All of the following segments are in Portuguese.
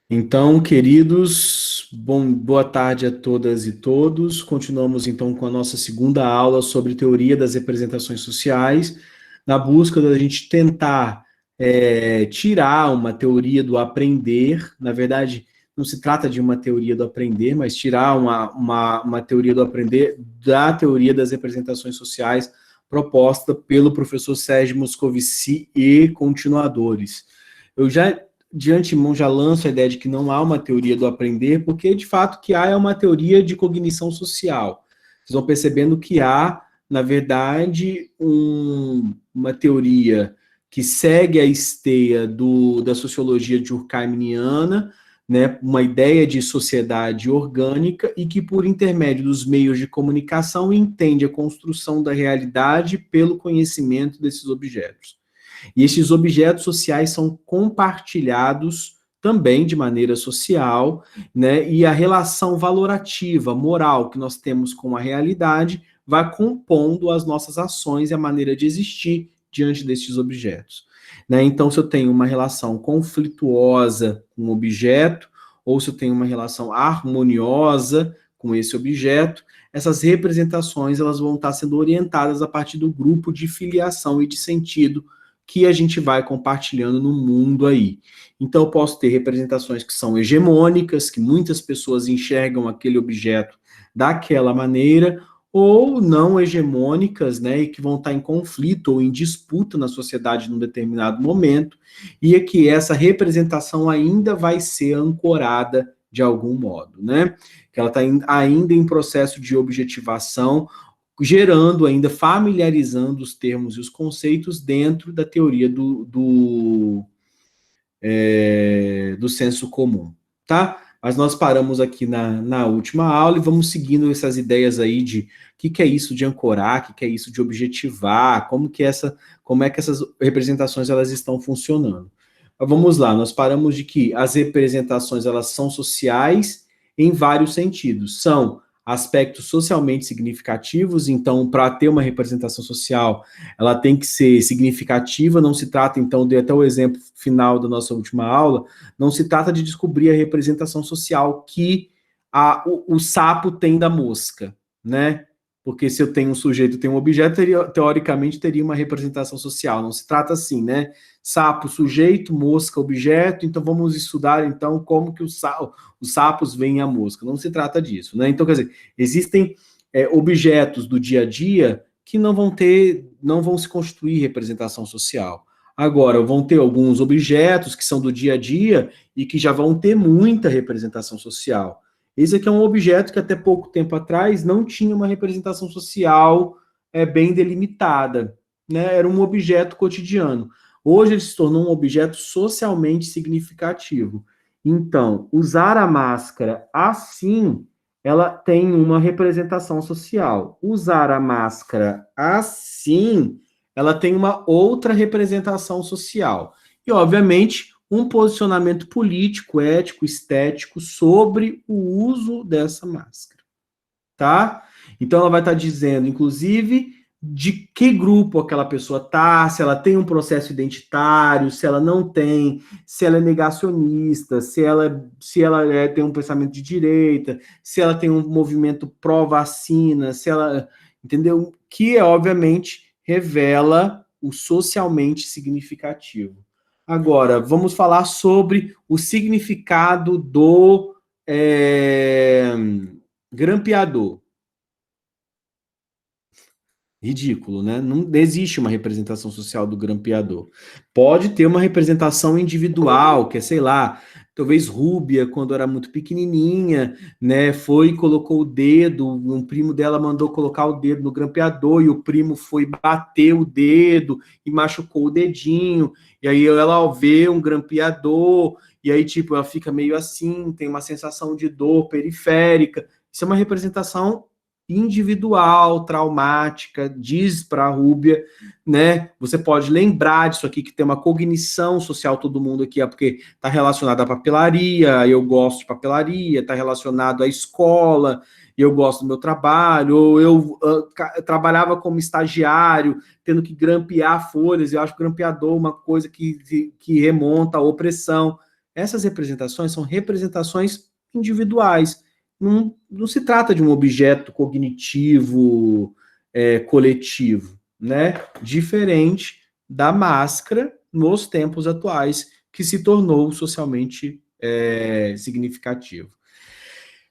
Então, queridos, boa tarde a todas e todos. Continuamos então com a nossa segunda aula sobre teoria das representações sociais, na busca da gente tentar tirar uma teoria do aprender. Na verdade, não se trata de uma teoria do aprender, mas tirar uma teoria do aprender da teoria das representações sociais proposta pelo professor Sérgio Moscovici e continuadores. Eu já de antemão já lanço a ideia de que não há uma teoria do aprender, porque de fato o que há é uma teoria de cognição social. Vocês vão percebendo que há, na verdade, uma teoria que segue a esteia da sociologia durkheimiana, né, uma ideia de sociedade orgânica e que, por intermédio dos meios de comunicação, entende a construção da realidade pelo conhecimento desses objetos. E esses objetos sociais são compartilhados também de maneira social, né? E a relação valorativa, moral que nós temos com a realidade vai compondo as nossas ações e a maneira de existir diante desses objetos. Né? Então, se eu tenho uma relação conflituosa com o objeto, ou se eu tenho uma relação harmoniosa com esse objeto, essas representações elas vão estar sendo orientadas a partir do grupo de filiação e de sentido que a gente vai compartilhando no mundo aí. Então, eu posso ter representações que são hegemônicas, que muitas pessoas enxergam aquele objeto daquela maneira, ou não hegemônicas, né, e que vão estar em conflito ou em disputa na sociedade num determinado momento, e é que essa representação ainda vai ser ancorada de algum modo, né? Que ela está ainda em processo de objetivação, gerando ainda, familiarizando os termos e os conceitos dentro da teoria do senso comum, tá? Mas nós paramos aqui na última aula e vamos seguindo essas ideias aí de o que é isso de ancorar, o que é isso de objetivar, como é que essas representações elas estão funcionando. Mas vamos lá, nós paramos de que as representações elas são sociais em vários sentidos. São aspectos socialmente significativos, então, para ter uma representação social, ela tem que ser significativa, não se trata, então, de até o exemplo final da nossa última aula, não se trata de descobrir a representação social que o sapo tem da mosca, né? Porque se eu tenho um sujeito, tenho um objeto, teoricamente teria uma representação social. Não se trata assim, né? Sapo, sujeito, mosca, objeto, então vamos estudar, então, como que os sapos veem a mosca. Não se trata disso, né? Então, quer dizer, existem objetos do dia a dia que não vão se constituir representação social. Agora, vão ter alguns objetos que são do dia a dia e que já vão ter muita representação social. Esse aqui é um objeto que até pouco tempo atrás não tinha uma representação social bem delimitada, né? Era um objeto cotidiano. Hoje ele se tornou um objeto socialmente significativo. Então, usar a máscara assim, ela tem uma representação social. Usar a máscara assim, ela tem uma outra representação social. E, obviamente, um posicionamento político, ético, estético sobre o uso dessa máscara, tá? Então ela vai estar dizendo, inclusive, de que grupo aquela pessoa tá, se ela tem um processo identitário, se ela não tem, se ela é negacionista, se ela tem um pensamento de direita, se ela tem um movimento pró-vacina, se ela, entendeu? Que obviamente revela o socialmente significativo. Agora, vamos falar sobre o significado do grampeador. Ridículo, né? Não existe uma representação social do grampeador. Pode ter uma representação individual, que é, sei lá, talvez Rúbia, quando era muito pequenininha, né, foi e colocou o dedo, um primo dela mandou colocar o dedo no grampeador e o primo foi bater o dedo e machucou o dedinho, e aí ela vê um grampeador, e aí, tipo, ela fica meio assim, tem uma sensação de dor periférica. Isso é uma representação individual, traumática, diz para a Rúbia, né? Você pode lembrar disso aqui, que tem uma cognição social, todo mundo aqui, porque está relacionado à papelaria, eu gosto de papelaria, está relacionado à escola, eu gosto do meu trabalho, ou eu trabalhava como estagiário, tendo que grampear folhas, eu acho grampeador uma coisa que remonta à opressão. essas representações são representações individuais. Não se trata de um objeto cognitivo coletivo, né? Diferente da máscara nos tempos atuais, que se tornou socialmente significativo.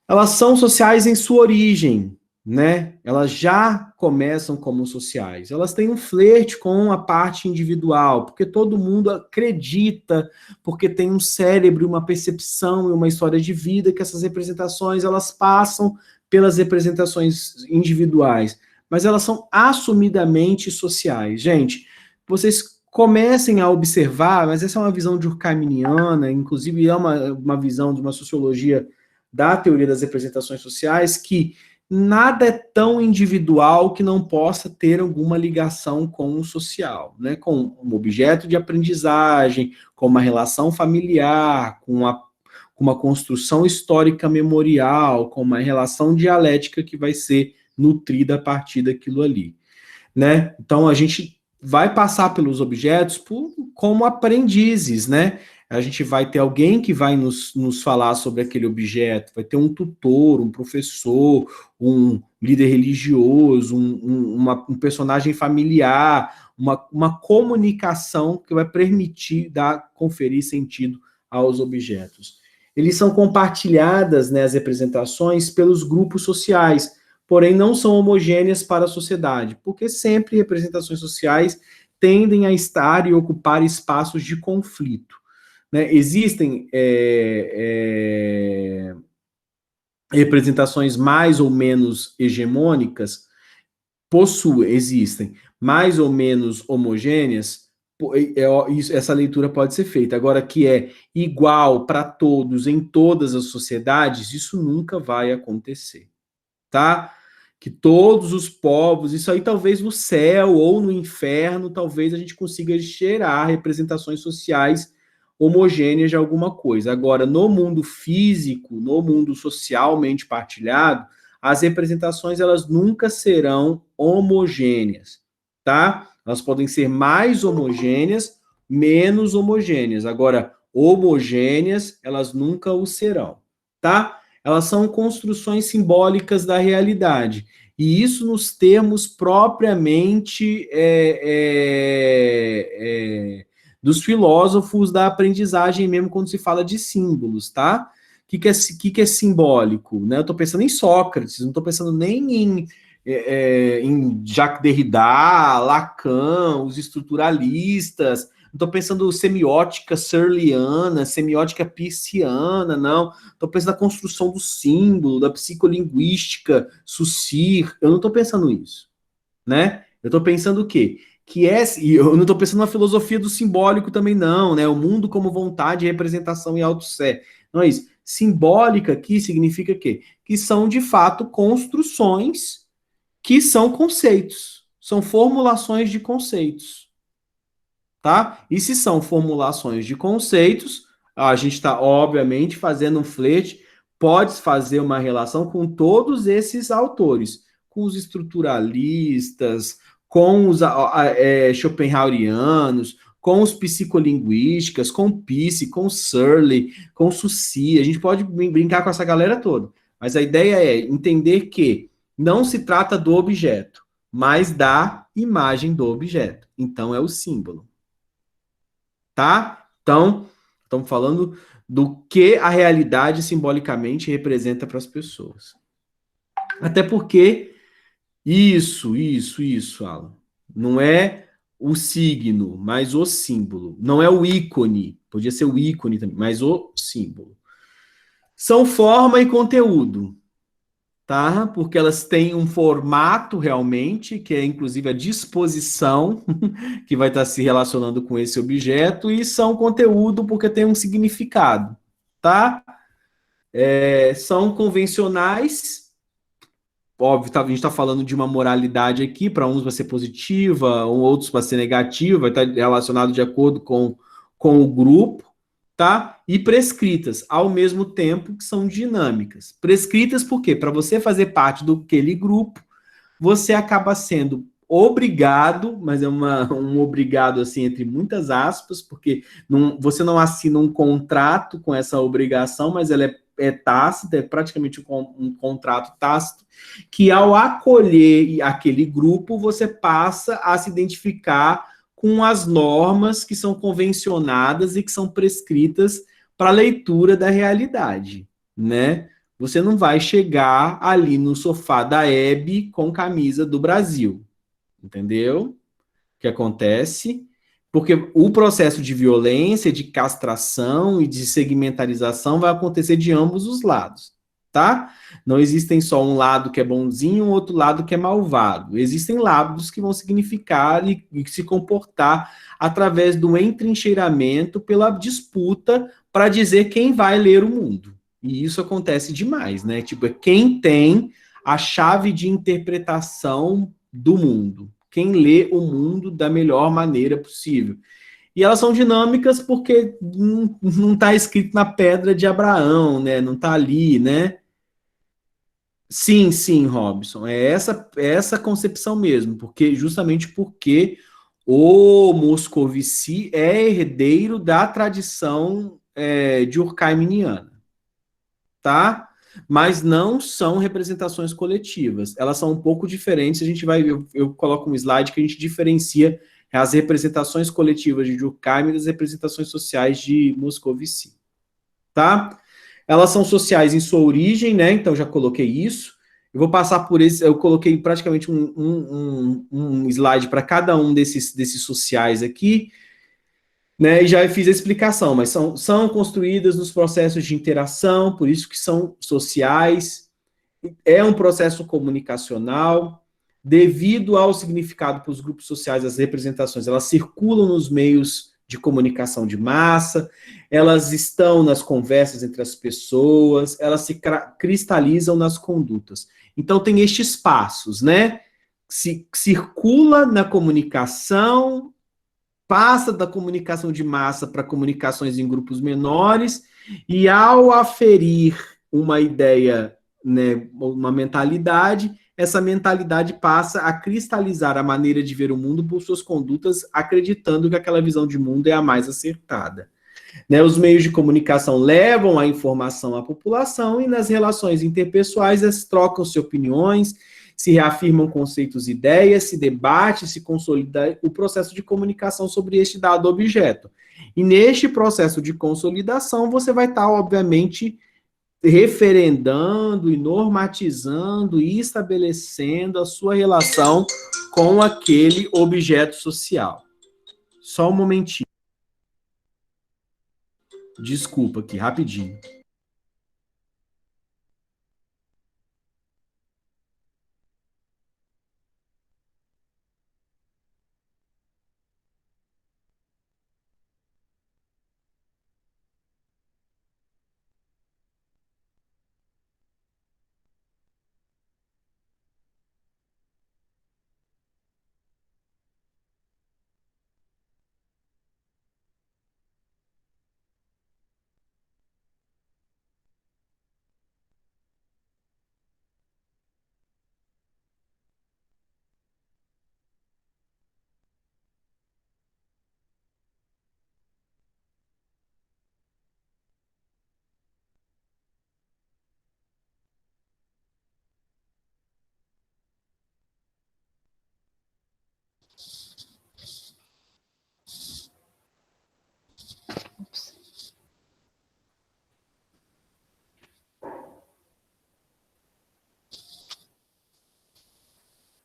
Elas são sociais em sua origem, né? Elas já começam como sociais. Elas têm um flerte com a parte individual, porque todo mundo acredita, porque tem um cérebro, uma percepção e uma história de vida que essas representações elas passam pelas representações individuais, mas elas são assumidamente sociais. Gente, vocês comecem a observar, mas essa é uma visão durkheimiana, inclusive é uma visão de uma sociologia da teoria das representações sociais, que nada é tão individual que não possa ter alguma ligação com o social, né? Com um objeto de aprendizagem, com uma relação familiar, com uma construção histórica memorial, com uma relação dialética que vai ser nutrida a partir daquilo ali, né? Então a gente vai passar pelos objetos como aprendizes, né? A gente vai ter alguém que vai nos falar sobre aquele objeto, vai ter um tutor, um professor, um líder religioso, um personagem familiar, uma comunicação que vai permitir conferir sentido aos objetos. Eles são compartilhadas, né, as representações pelos grupos sociais, porém não são homogêneas para a sociedade, porque sempre representações sociais tendem a estar e ocupar espaços de conflito. Né? Existem representações mais ou menos hegemônicas, existem mais ou menos homogêneas, essa leitura pode ser feita. Agora, que é igual para todos em todas as sociedades, isso nunca vai acontecer, tá? Que todos os povos, isso aí talvez no céu ou no inferno, talvez a gente consiga gerar representações sociais homogêneas de alguma coisa. Agora, no mundo físico, no mundo socialmente partilhado, as representações elas nunca serão homogêneas, tá? Elas podem ser mais homogêneas, menos homogêneas. Agora, homogêneas, elas nunca o serão, tá? Elas são construções simbólicas da realidade. E isso nos termos propriamente dos filósofos da aprendizagem mesmo, quando se fala de símbolos, tá? O que é simbólico? Né? Eu estou pensando em Sócrates, não estou pensando nem em Jacques Derrida, Lacan, os estruturalistas, não estou pensando semiótica searleiana, semiótica pisciana, não. Estou pensando na construção do símbolo, da psicolinguística, Saussure, eu não estou pensando nisso, né? Eu estou pensando o quê? E eu não estou pensando na filosofia do simbólico também, não, né? O mundo como vontade, representação e auto-sé. Não é isso. Simbólica aqui significa o quê? Que são, de fato, construções que são conceitos. São formulações de conceitos. Tá? E se são formulações de conceitos, a gente está, obviamente, fazendo um flerte, pode fazer uma relação com todos esses autores, com os estruturalistas, com os schopenhauerianos, com os psicolinguísticas, com Peirce, com Searle, com Saussure, a gente pode brincar com essa galera toda, mas a ideia é entender que não se trata do objeto, mas da imagem do objeto. Então, é o símbolo. Tá? Então, estamos falando do que a realidade simbolicamente representa para as pessoas. Até porque isso, Alan. Não é o signo, mas o símbolo. Não é o ícone. Podia ser o ícone também, mas o símbolo. São forma e conteúdo. Tá? Porque elas têm um formato realmente, que é inclusive a disposição que vai estar se relacionando com esse objeto, e são conteúdo porque tem um significado, tá? São convencionais, óbvio, a gente está falando de uma moralidade aqui, para uns vai ser positiva, outros vai ser negativa, vai estar relacionado de acordo com o grupo, tá? E prescritas, ao mesmo tempo que são dinâmicas. Prescritas por quê? Para você fazer parte daquele grupo, você acaba sendo obrigado, mas é um obrigado assim entre muitas aspas, porque você não assina um contrato com essa obrigação, mas ela é tácita, é praticamente um contrato tácito, que ao acolher aquele grupo, você passa a se identificar com as normas que são convencionadas e que são prescritas para a leitura da realidade, né? Você não vai chegar ali no sofá da Hebe com camisa do Brasil, entendeu? O que acontece? Porque o processo de violência, de castração e de segmentarização vai acontecer de ambos os lados, tá? Não existem só um lado que é bonzinho e um outro lado que é malvado. Existem lados que vão significar e se comportar através do entrincheiramento pela disputa para dizer quem vai ler o mundo. E isso acontece demais, né? Tipo, é quem tem a chave de interpretação do mundo, quem lê o mundo da melhor maneira possível. E elas são dinâmicas porque não está escrito na pedra de Abraão, né? Não está ali, né? Sim, sim, Robson. É essa concepção mesmo, porque justamente porque o Moscovici é herdeiro da tradição durkheimiana, tá? Mas não são representações coletivas. Elas são um pouco diferentes. Eu coloco um slide que a gente diferencia as representações coletivas de Durkheim das representações sociais de Moscovici, tá? Elas são sociais em sua origem, né? Então já coloquei isso. Eu vou passar por esse. Eu coloquei praticamente um slide para cada um desses sociais aqui, né, e já fiz a explicação, mas são construídas nos processos de interação, por isso que são sociais, é um processo comunicacional, devido ao significado para os grupos sociais, as representações, elas circulam nos meios de comunicação de massa, elas estão nas conversas entre as pessoas, elas se cristalizam nas condutas. Então, tem estes passos, né? Se circula na comunicação, passa da comunicação de massa para comunicações em grupos menores, e ao aferir uma ideia, né, uma mentalidade, essa mentalidade passa a cristalizar a maneira de ver o mundo por suas condutas, acreditando que aquela visão de mundo é a mais acertada. Né, os meios de comunicação levam a informação à população e nas relações interpessoais elas trocam-se opiniões, se reafirmam conceitos e ideias, se debate, se consolida o processo de comunicação sobre este dado objeto. E neste processo de consolidação, você vai estar, obviamente, referendando e normatizando e estabelecendo a sua relação com aquele objeto social. Só um momentinho. Desculpa aqui, rapidinho.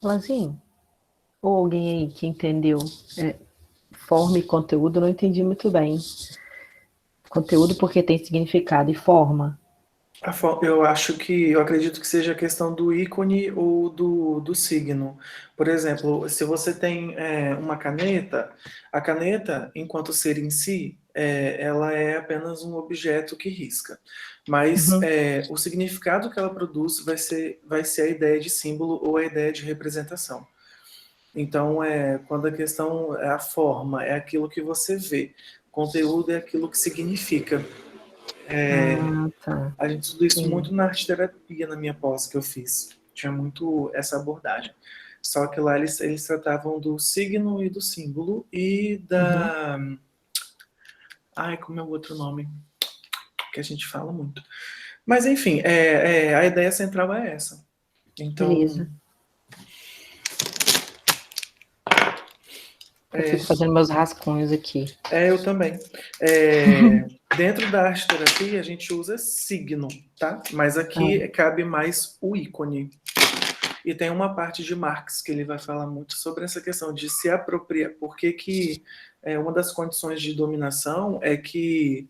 Lazinho, ou alguém aí que entendeu forma e conteúdo, eu não entendi muito bem. Conteúdo porque tem significado e forma. Eu acredito que seja a questão do ícone ou do signo. Por exemplo, se você tem uma caneta, a caneta, enquanto ser em si, ela é apenas um objeto que risca. Mas Uhum. o significado que ela produz vai ser a ideia de símbolo ou a ideia de representação. Então, quando a questão é a forma, é aquilo que você vê. Conteúdo é aquilo que significa. Ah, tá. A gente estuda isso Entendi. muito na arte terapia, na minha pós que eu fiz. Tinha muito essa abordagem. Só que lá eles tratavam do signo e do símbolo e da... Ai, como é o outro nome? Que a gente fala muito. Mas, enfim, a ideia central é essa. Então, Beleza. Eu fico fazendo meus rascunhos aqui. Eu também. Dentro da arte terapia, a gente usa signo, tá? Mas aqui cabe mais o ícone. E tem uma parte de Marx que ele vai falar muito sobre essa questão de se apropriar. Porque que uma das condições de dominação é que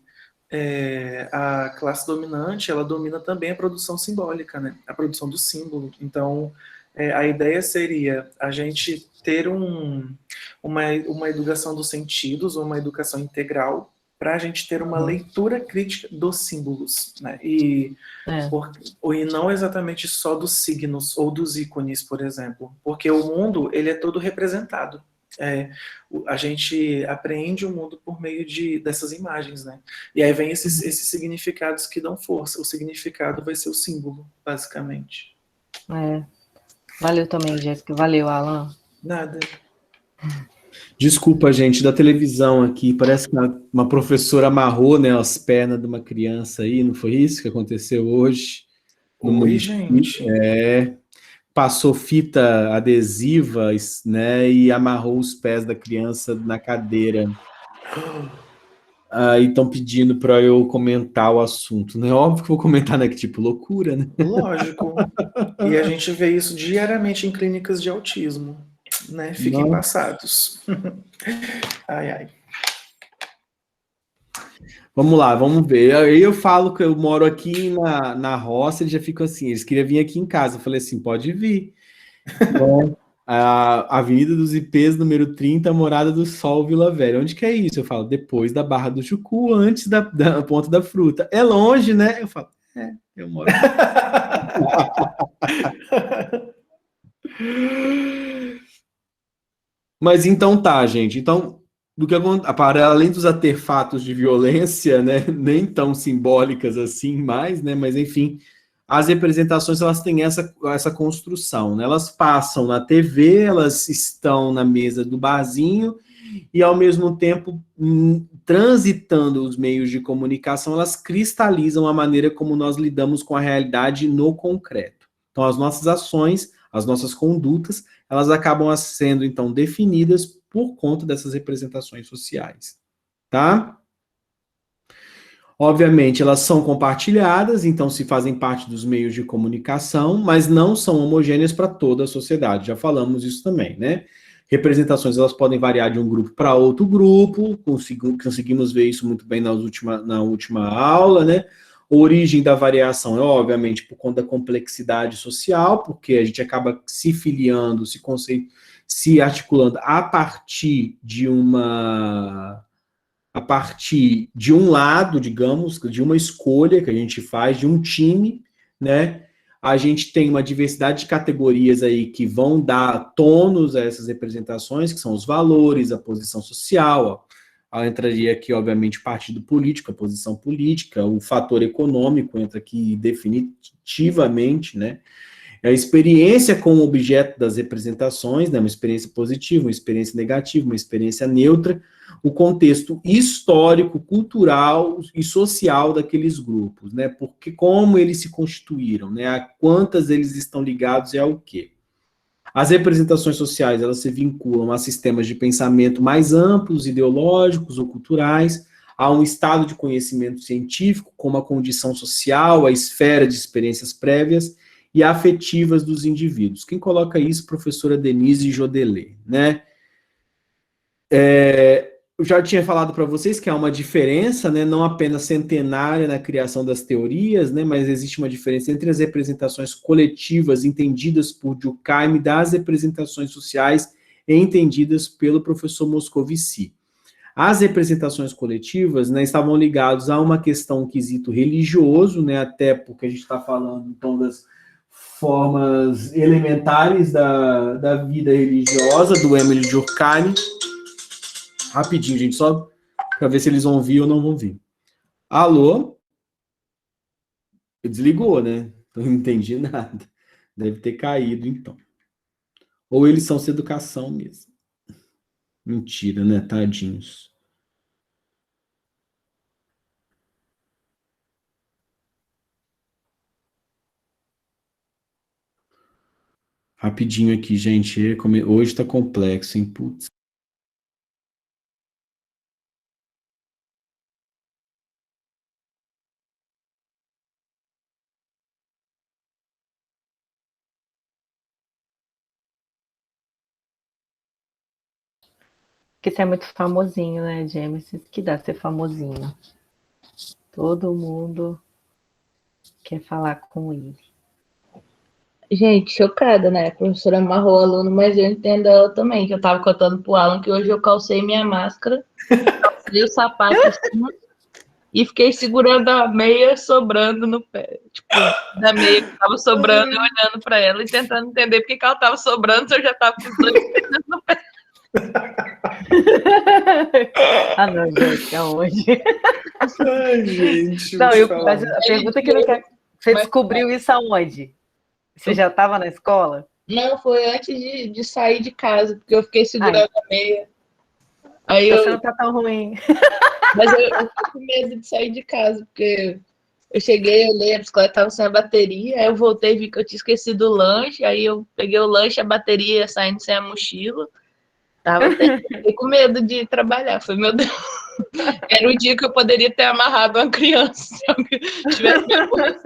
a classe dominante, ela domina também a produção simbólica, né? A produção do símbolo. Então, a ideia seria a gente ter uma educação dos sentidos, uma educação integral, para a gente ter uma leitura crítica dos símbolos, né? E não exatamente só dos signos ou dos ícones, por exemplo, porque o mundo ele é todo representado. A gente apreende o mundo por meio dessas imagens, né? E aí vem esses significados que dão força. O significado vai ser o símbolo, basicamente. Valeu também, Jéssica. Valeu, Alan. Nada. Desculpa, gente, da televisão aqui, parece que uma professora amarrou, né, as pernas de uma criança aí, não foi isso que aconteceu hoje? Oi, gente. Passou fita adesiva, né, e amarrou os pés da criança na cadeira. Aí estão pedindo para eu comentar o assunto, né? Óbvio que vou comentar, né? Que tipo, loucura, né? Lógico. E a gente vê isso diariamente em clínicas de autismo, né? Fiquem passados. Ai, ai. Vamos lá, vamos ver. Aí eu falo que eu moro aqui na roça, eles já ficam assim, eles queriam vir aqui em casa. Eu falei assim, pode vir. Então, a Avenida dos Ipês, número 30, Morada do Sol, Vila Velha. Onde que é isso? Eu falo, depois da Barra do Jucu, antes da Ponta da Fruta. É longe, né? Eu falo, eu moro aqui. Mas então tá, gente. Então, para além dos artefatos de violência, né, nem tão simbólicas assim mais, né, mas enfim, as representações elas têm essa construção, né? Elas passam na TV, elas estão na mesa do barzinho e ao mesmo tempo transitando os meios de comunicação, elas cristalizam a maneira como nós lidamos com a realidade no concreto. Então, as nossas ações, as nossas condutas, elas acabam sendo, então, definidas por conta dessas representações sociais, tá? Obviamente, elas são compartilhadas, então se fazem parte dos meios de comunicação, mas não são homogêneas para toda a sociedade, já falamos isso também, né? Representações, elas podem variar de um grupo para outro grupo, conseguimos ver isso muito bem na última aula, né? A origem da variação é, obviamente, por conta da complexidade social, porque a gente acaba se filiando, se articulando a partir de um lado, digamos, de uma escolha que a gente faz, de um time, né? A gente tem uma diversidade de categorias aí que vão dar tônus a essas representações, que são os valores, a posição social, entraria aqui, obviamente, o partido político, a posição política, o fator econômico entra aqui definitivamente, né? A experiência com o objeto das representações, né, uma experiência positiva, uma experiência negativa, uma experiência neutra, o contexto histórico, cultural e social daqueles grupos, né, porque como eles se constituíram, né, a quantas eles estão ligados e ao quê. As representações sociais, elas se vinculam a sistemas de pensamento mais amplos, ideológicos ou culturais, a um estado de conhecimento científico, como a condição social, a esfera de experiências prévias, e afetivas dos indivíduos. Quem coloca isso? Professora Denise Jodelet, né? Eu já tinha falado para vocês que há uma diferença, né, não apenas centenária na criação das teorias, né, mas existe uma diferença entre as representações coletivas entendidas por Durkheim das representações sociais entendidas pelo professor Moscovici. As representações coletivas, né, estavam ligadas a uma questão, um quesito religioso, né, até porque a gente está falando, então, das formas elementares da vida religiosa do Emile Durkheim. Rapidinho, gente, só para ver se eles vão vir ou não vão vir. Alô? Desligou, né? Não entendi nada. Deve ter caído, então. Ou eles são sem educação mesmo. Mentira, né? Tadinhos. Rapidinho aqui, gente. Hoje tá complexo, hein? Putz. Porque você é muito famosinho, né, James? Isso que dá ser famosinho. Todo mundo quer falar com ele. Gente, chocada, né? A professora amarrou o aluno, mas eu entendo ela também, que eu tava contando pro Alan que hoje eu calcei minha máscara, calcei o sapato em cima e fiquei segurando a meia sobrando no pé. Tipo, da meia que tava sobrando, eu olhando pra ela e tentando entender por que ela tava sobrando se eu já tava com os dois dedos no pé. Ah, não, gente, aonde? Ai, gente. Não, vou te falar. mas a pergunta que não quer. Você descobriu isso aonde? Você já estava na escola? Não, foi antes de sair de casa, porque eu fiquei segurando a meia. Aí Então eu, você não tá tão ruim. mas eu fiquei com medo de sair de casa, porque eu cheguei, eu olhei, a bicicleta tava sem a bateria, aí eu voltei e vi que eu tinha esquecido o lanche, aí eu peguei o lanche, a bateria saindo sem a mochila. Fiquei com medo de trabalhar. Foi, meu Deus. Era o dia que eu poderia ter amarrado uma criança se alguém tivesse me amarrado.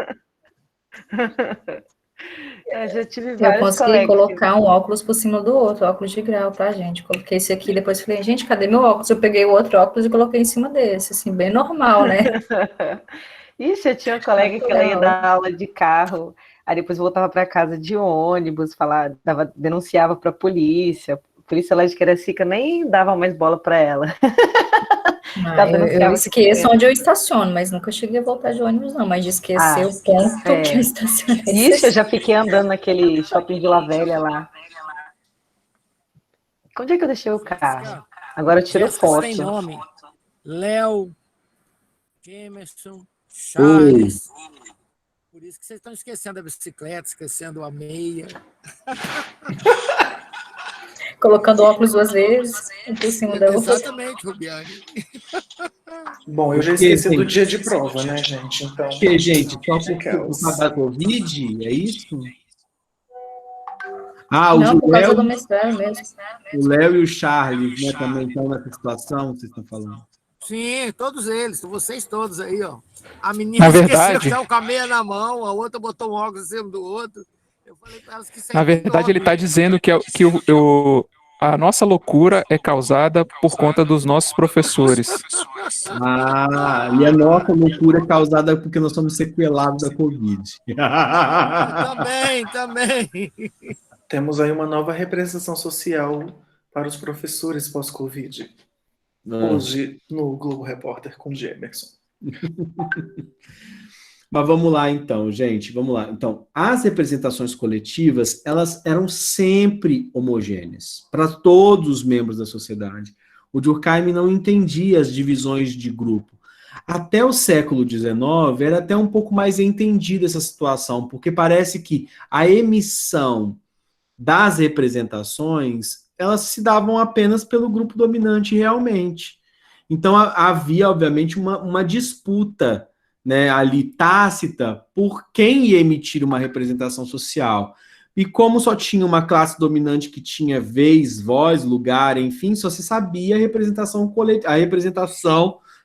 Eu já tive Eu vários consegui colegas. colocar um óculos por cima do outro, óculos de grau pra gente. Coloquei esse aqui, depois falei, gente, cadê meu óculos? Eu peguei o outro óculos e coloquei em cima desse, assim, bem normal, né? Ixi, eu tinha uma colega que ela ia dar aula de carro, aí depois voltava para casa de ônibus, denunciava para a polícia. A polícia lá de Caracica nem dava mais bola para ela. Eu esqueço onde eu estaciono, mas nunca cheguei a voltar de ônibus, não. Mas de esquecer o ponto que eu estacionei. Ixi, eu já fiquei andando naquele shopping Vila Velha lá. Onde é que eu deixei o carro? Agora eu tiro foto. Tem nome. Léo, Emerson, Charles. Por isso que vocês estão esquecendo a bicicleta, esquecendo a meia. Colocando óculos 2 vezes, por cima da outra. Exatamente, Rubiane. Bom, eu já esqueci do dia de prova, né, gente? Então. Porque, gente, só por causa da Covid, é isso? Não, por causa do mestrado mesmo. O Léo e o Charles, né, também estão nessa situação, vocês estão falando. Sim, todos eles, vocês todos aí, ó. A menina esqueceu que estava com a meia na mão, a outra botou um óculos em cima do outro. Eu falei para elas que Na verdade, ele está dizendo que a nossa loucura é causada por conta dos nossos professores. E a nossa loucura é causada porque nós somos sequelados da Covid. Também. Temos aí uma nova representação social para os professores pós-Covid. Hoje, no Globo Repórter com Gemerson. Mas vamos lá, então, gente. Vamos lá. Então, as representações coletivas, elas eram sempre homogêneas para todos os membros da sociedade. O Durkheim não entendia as divisões de grupo. Até o século XIX, era até um pouco mais entendida essa situação, porque parece que a emissão das representações, elas se davam apenas pelo grupo dominante realmente. Então, havia, obviamente, uma disputa, né, ali tácita por quem ia emitir uma representação social. E como só tinha uma classe dominante que tinha vez, voz, lugar, enfim, só se sabia a representação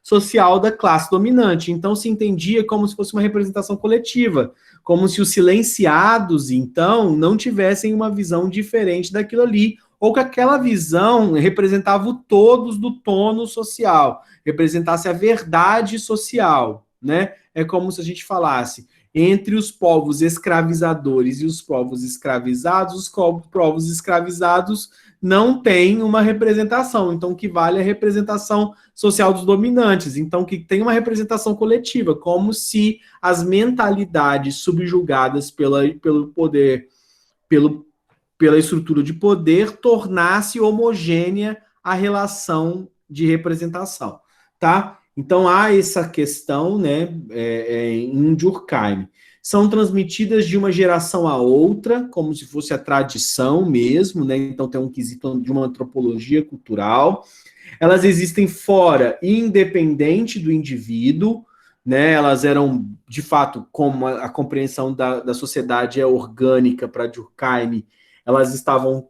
social da classe dominante. Então se entendia como se fosse uma representação coletiva, como se os silenciados, então, não tivessem uma visão diferente daquilo ali, ou que aquela visão representava o todos do tono social, representasse a verdade social, né? É como se a gente falasse, entre os povos escravizadores e os povos escravizados, os povos escravizados não têm uma representação, então que vale a representação social dos dominantes, então que tem uma representação coletiva, como se as mentalidades subjugadas pelo poder, pela estrutura de poder, tornasse homogênea a relação de representação, tá? Então há essa questão, né, em Durkheim. são transmitidas de uma geração a outra, como se fosse a tradição mesmo, né? Então tem um quesito de uma antropologia cultural. Elas existem fora, independente do indivíduo, né? Elas eram, de fato, como a compreensão da sociedade é orgânica para Durkheim, elas estavam,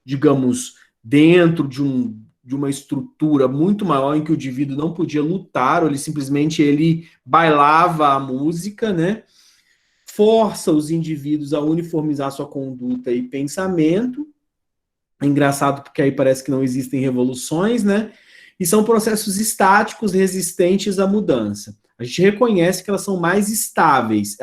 digamos, dentro de uma estrutura muito maior em que o indivíduo não podia lutar, ou ele simplesmente bailava a música, né? Força os indivíduos a uniformizar sua conduta e pensamento. É engraçado porque aí parece que não existem revoluções, né? E são processos estáticos resistentes à mudança. A gente reconhece que elas são mais estáveis,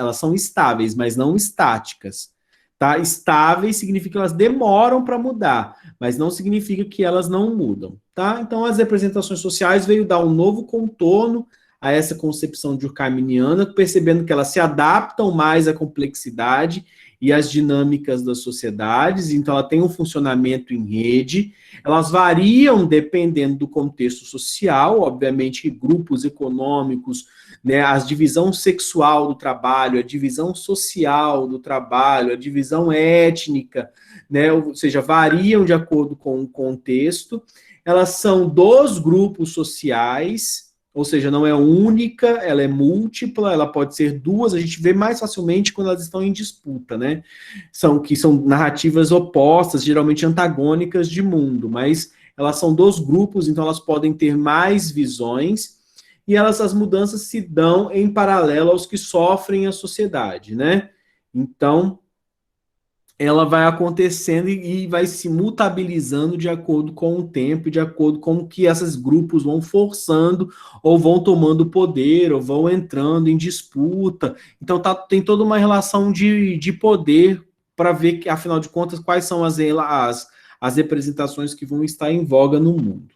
mas não estáticas. Tá? Estáveis significa que elas demoram para mudar, mas não significa que elas não mudam. Tá? Então, as representações sociais veio dar um novo contorno a essa concepção durkheimiana, percebendo que elas se adaptam mais à complexidade e às dinâmicas das sociedades, então ela tem um funcionamento em rede, elas variam dependendo do contexto social, obviamente grupos econômicos, né, a divisão sexual do trabalho, a divisão social do trabalho, a divisão étnica, né, ou seja, variam de acordo com o contexto, elas são dos grupos sociais, ou seja, não é única, ela é múltipla, ela pode ser duas, a gente vê mais facilmente quando elas estão em disputa, né? São narrativas opostas, geralmente antagônicas de mundo, mas elas são dos grupos, então elas podem ter mais visões, e as mudanças se dão em paralelo aos que sofrem a sociedade, né? Então, ela vai acontecendo e vai se mutabilizando de acordo com o tempo, de acordo com o que esses grupos vão forçando, ou vão tomando poder, ou vão entrando em disputa. Então tem toda uma relação de poder para ver, que, afinal de contas, quais são as representações que vão estar em voga no mundo.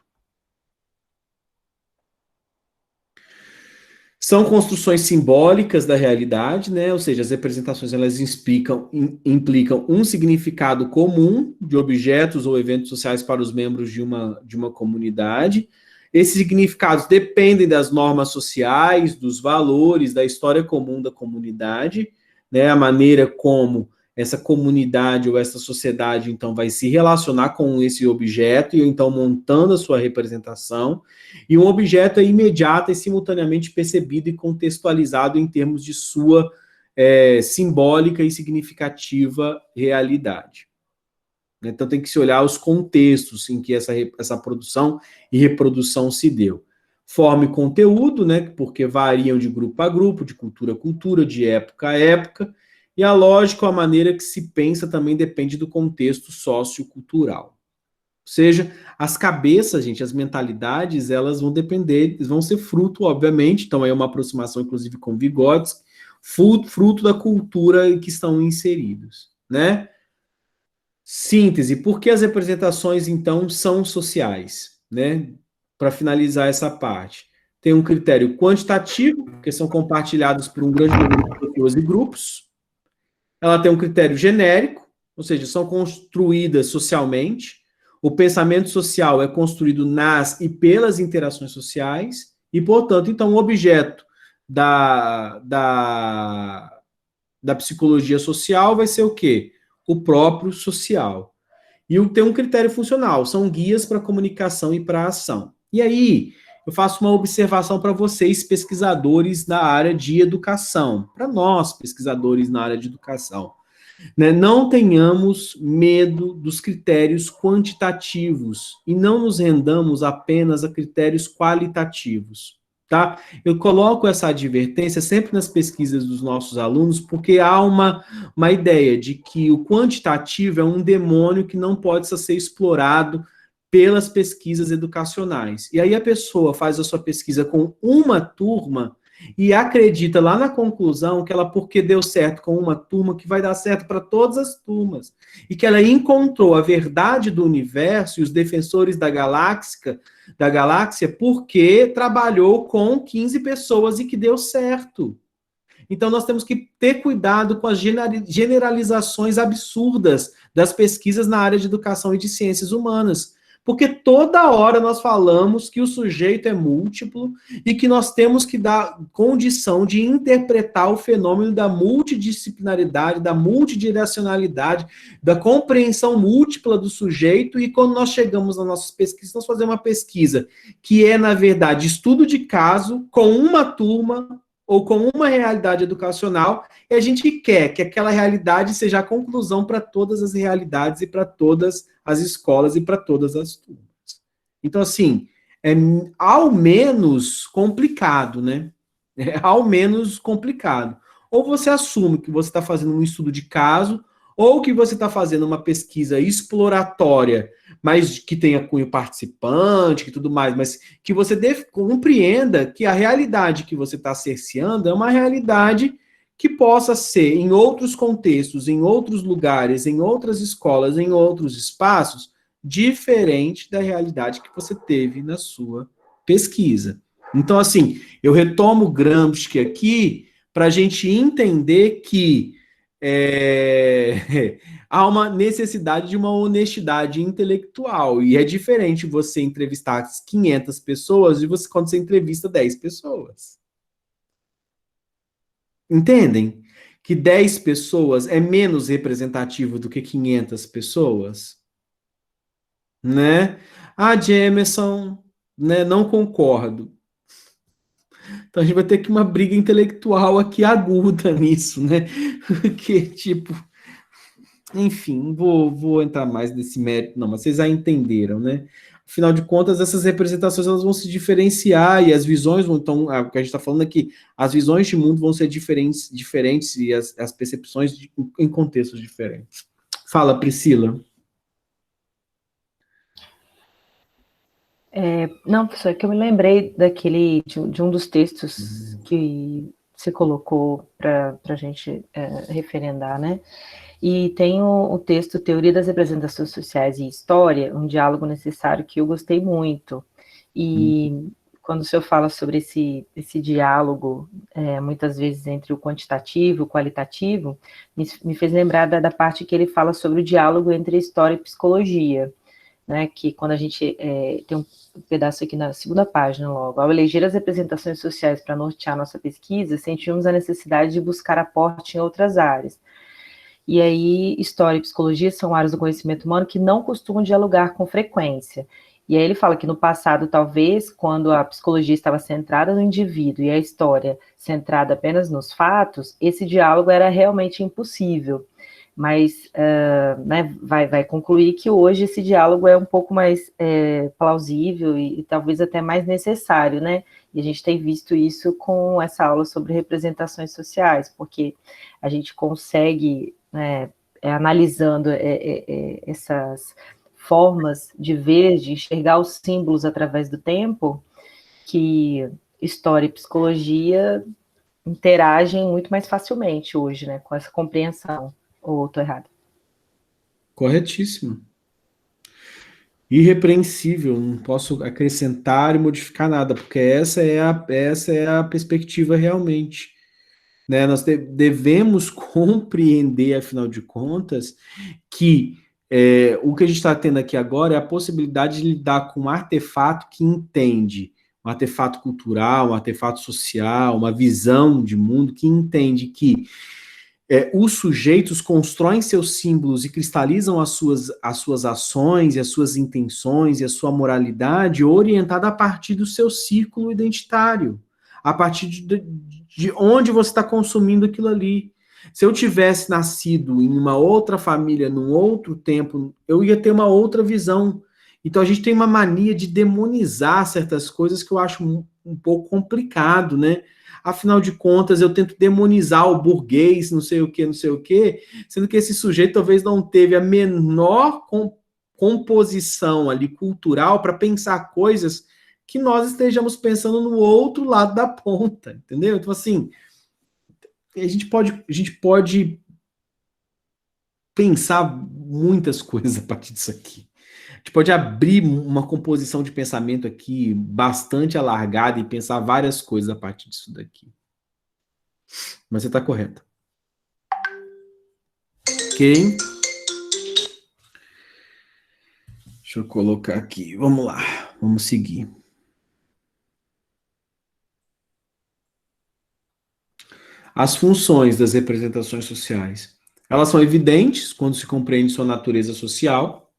São construções simbólicas da realidade, né? Ou seja, as representações elas implicam um significado comum de objetos ou eventos sociais para os membros de uma comunidade. Esses significados dependem das normas sociais, dos valores, da história comum da comunidade, né? A maneira como essa comunidade ou essa sociedade, então, vai se relacionar com esse objeto e, então, montando a sua representação. E um objeto é imediato e simultaneamente percebido e contextualizado em termos de sua simbólica e significativa realidade. Então, tem que se olhar os contextos em que essa produção e reprodução se deu. Forma e conteúdo, né, porque variam de grupo a grupo, de cultura a cultura, de época a época, e a lógica, a maneira que se pensa também depende do contexto sociocultural. Ou seja, as cabeças, gente, as mentalidades, elas vão depender, vão ser fruto, obviamente, então é uma aproximação, inclusive, com Vygotsky, fruto da cultura em que estão inseridos, né? Síntese, por que as representações, então, são sociais, né? Para finalizar essa parte. Tem um critério quantitativo, porque são compartilhados por um grande número de pessoas e grupos. Ela tem um critério genérico, ou seja, são construídas socialmente. O pensamento social é construído nas e pelas interações sociais, e, portanto, então, o objeto da psicologia social vai ser o quê? O próprio social. E tem um critério funcional, são guias para comunicação e para ação. E aí, eu faço uma observação para vocês, pesquisadores da área de educação, para nós, pesquisadores na área de educação. Né? Não tenhamos medo dos critérios quantitativos e não nos rendamos apenas a critérios qualitativos. Tá? Eu coloco essa advertência sempre nas pesquisas dos nossos alunos, porque há uma ideia de que o quantitativo é um demônio que não pode ser explorado pelas pesquisas educacionais. E aí a pessoa faz a sua pesquisa com uma turma e acredita lá na conclusão que ela, porque deu certo com uma turma, que vai dar certo para todas as turmas. E que ela encontrou a verdade do universo e os defensores da galáxia porque trabalhou com 15 pessoas e que deu certo. Então, nós temos que ter cuidado com as generalizações absurdas das pesquisas na área de educação e de ciências humanas, Porque toda hora nós falamos que o sujeito é múltiplo e que nós temos que dar condição de interpretar o fenômeno da multidisciplinaridade, da multidirecionalidade, da compreensão múltipla do sujeito, e quando nós chegamos nas nossas pesquisas, nós fazemos uma pesquisa que é, na verdade, estudo de caso com uma turma ou com uma realidade educacional, e a gente quer que aquela realidade seja a conclusão para todas as realidades e para todas as escolas e para todas as turmas. Então, assim, é ao menos complicado, né? É ao menos complicado. Ou você assume que você está fazendo um estudo de caso, ou que você está fazendo uma pesquisa exploratória, mas que tenha cunho participante, que tudo mais, mas que você compreenda que a realidade que você está cerceando é uma realidade que possa ser, em outros contextos, em outros lugares, em outras escolas, em outros espaços, diferente da realidade que você teve na sua pesquisa. Então, assim, eu retomo Gramsci aqui para a gente entender que há uma necessidade de uma honestidade intelectual, e é diferente você entrevistar 500 pessoas de você quando você entrevista 10 pessoas. Entendem? Que 10 pessoas é menos representativo do que 500 pessoas? Né? Ah, Jameson, né, não concordo. Então a gente vai ter que uma briga intelectual aqui aguda nisso, né? Porque, tipo, enfim, vou entrar mais nesse mérito, não, mas vocês já entenderam, né? Afinal de contas, essas representações elas vão se diferenciar e as visões vão, então, o que a gente está falando aqui, as visões de mundo vão ser diferentes e as percepções em contextos diferentes. Fala, Priscila. Não, professor, é que eu me lembrei de um dos textos que você colocou para a gente referendar, né? E tem o texto Teoria das Representações Sociais e História, um diálogo necessário, que eu gostei muito. E quando o senhor fala sobre esse diálogo, muitas vezes entre o quantitativo e o qualitativo, me fez lembrar da parte que ele fala sobre o diálogo entre história e psicologia, né, que quando a gente tem um pedaço aqui na segunda página logo, ao eleger as representações sociais para nortear nossa pesquisa, sentimos a necessidade de buscar aporte em outras áreas. E aí, história e psicologia são áreas do conhecimento humano que não costumam dialogar com frequência. E aí ele fala que no passado, talvez, quando a psicologia estava centrada no indivíduo e a história centrada apenas nos fatos, esse diálogo era realmente impossível. Mas né, vai concluir que hoje esse diálogo é um pouco mais plausível e talvez até mais necessário, né? E a gente tem visto isso com essa aula sobre representações sociais, porque a gente consegue, né, analisando essas formas de ver, de enxergar os símbolos através do tempo, que história e psicologia interagem muito mais facilmente hoje, né, com essa compreensão. Ou estou errado? Corretíssimo. Irrepreensível, não posso acrescentar e modificar nada, porque essa é a perspectiva realmente. Né? Nós devemos compreender, afinal de contas, que o que a gente está tendo aqui agora é a possibilidade de lidar com um artefato que entende, um artefato cultural, um artefato social, uma visão de mundo que entende que os sujeitos constroem seus símbolos e cristalizam as suas ações e as suas intenções e a sua moralidade orientada a partir do seu círculo identitário, a partir de onde você está consumindo aquilo ali. Se eu tivesse nascido em uma outra família, num outro tempo, eu ia ter uma outra visão. Então a gente tem uma mania de demonizar certas coisas que eu acho um pouco complicado, né? Afinal de contas, eu tento demonizar o burguês, não sei o quê, sendo que esse sujeito talvez não teve a menor composição ali cultural para pensar coisas que nós estejamos pensando no outro lado da ponta, entendeu? Então, assim, a gente pode pensar muitas coisas a partir disso aqui. A gente pode abrir uma composição de pensamento aqui bastante alargada e pensar várias coisas a partir disso daqui. Mas você está correta. Ok? Deixa Deixa eu colocar aqui. Vamos lá. Vamos seguir. As funções das representações sociais. Elas são evidentes quando se compreende sua natureza social.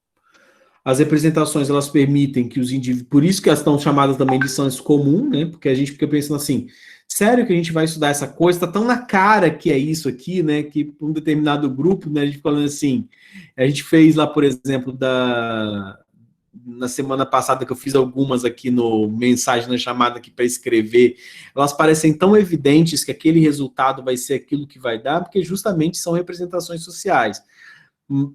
As representações, elas permitem que os indivíduos... Por isso que elas estão chamadas também de senso comum, né? Porque a gente fica pensando assim, sério que a gente vai estudar essa coisa? Está tão na cara que é isso aqui, né? Que um determinado grupo, né? A gente falando assim... A gente fez lá, por exemplo, na semana passada que eu fiz algumas aqui no mensagem na chamada aqui para escrever, elas parecem tão evidentes que aquele resultado vai ser aquilo que vai dar, porque justamente são representações sociais.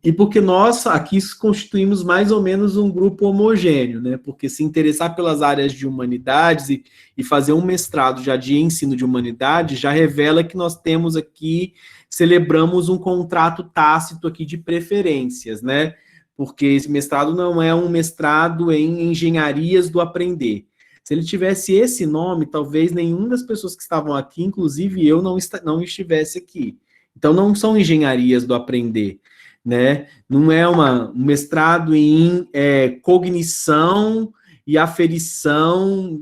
E porque nós aqui constituímos mais ou menos um grupo homogêneo, né? Porque se interessar pelas áreas de humanidades e fazer um mestrado já de ensino de humanidade já revela que nós temos aqui, celebramos um contrato tácito aqui de preferências, né? Porque esse mestrado não é um mestrado em engenharias do aprender. Se ele tivesse esse nome, talvez nenhuma das pessoas que estavam aqui, inclusive eu, não estivesse aqui. Então, não são engenharias do aprender, né? Não é um mestrado em cognição e aferição,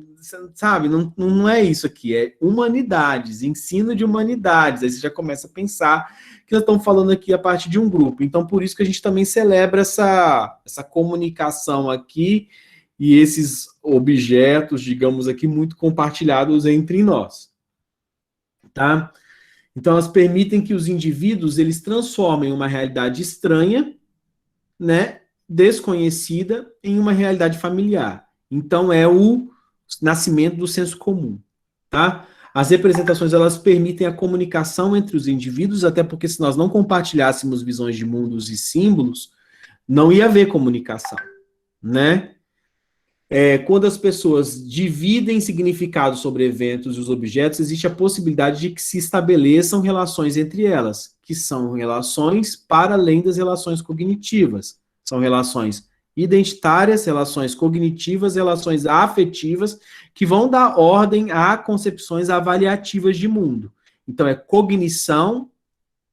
sabe? Não é isso aqui, é humanidades, ensino de humanidades. Aí você já começa a pensar que nós estamos falando aqui a partir de um grupo. Então, por isso que a gente também celebra essa comunicação aqui e esses objetos, digamos aqui, muito compartilhados entre nós. Tá? Então, elas permitem que os indivíduos, eles transformem uma realidade estranha, né, desconhecida, em uma realidade familiar. Então, é o nascimento do senso comum, tá? As representações, elas permitem a comunicação entre os indivíduos, até porque se nós não compartilhássemos visões de mundos e símbolos, não ia haver comunicação, né? Quando as pessoas dividem significados sobre eventos e os objetos, existe a possibilidade de que se estabeleçam relações entre elas, que são relações para além das relações cognitivas. São relações identitárias, relações cognitivas, relações afetivas, que vão dar ordem a concepções avaliativas de mundo. Então, é cognição,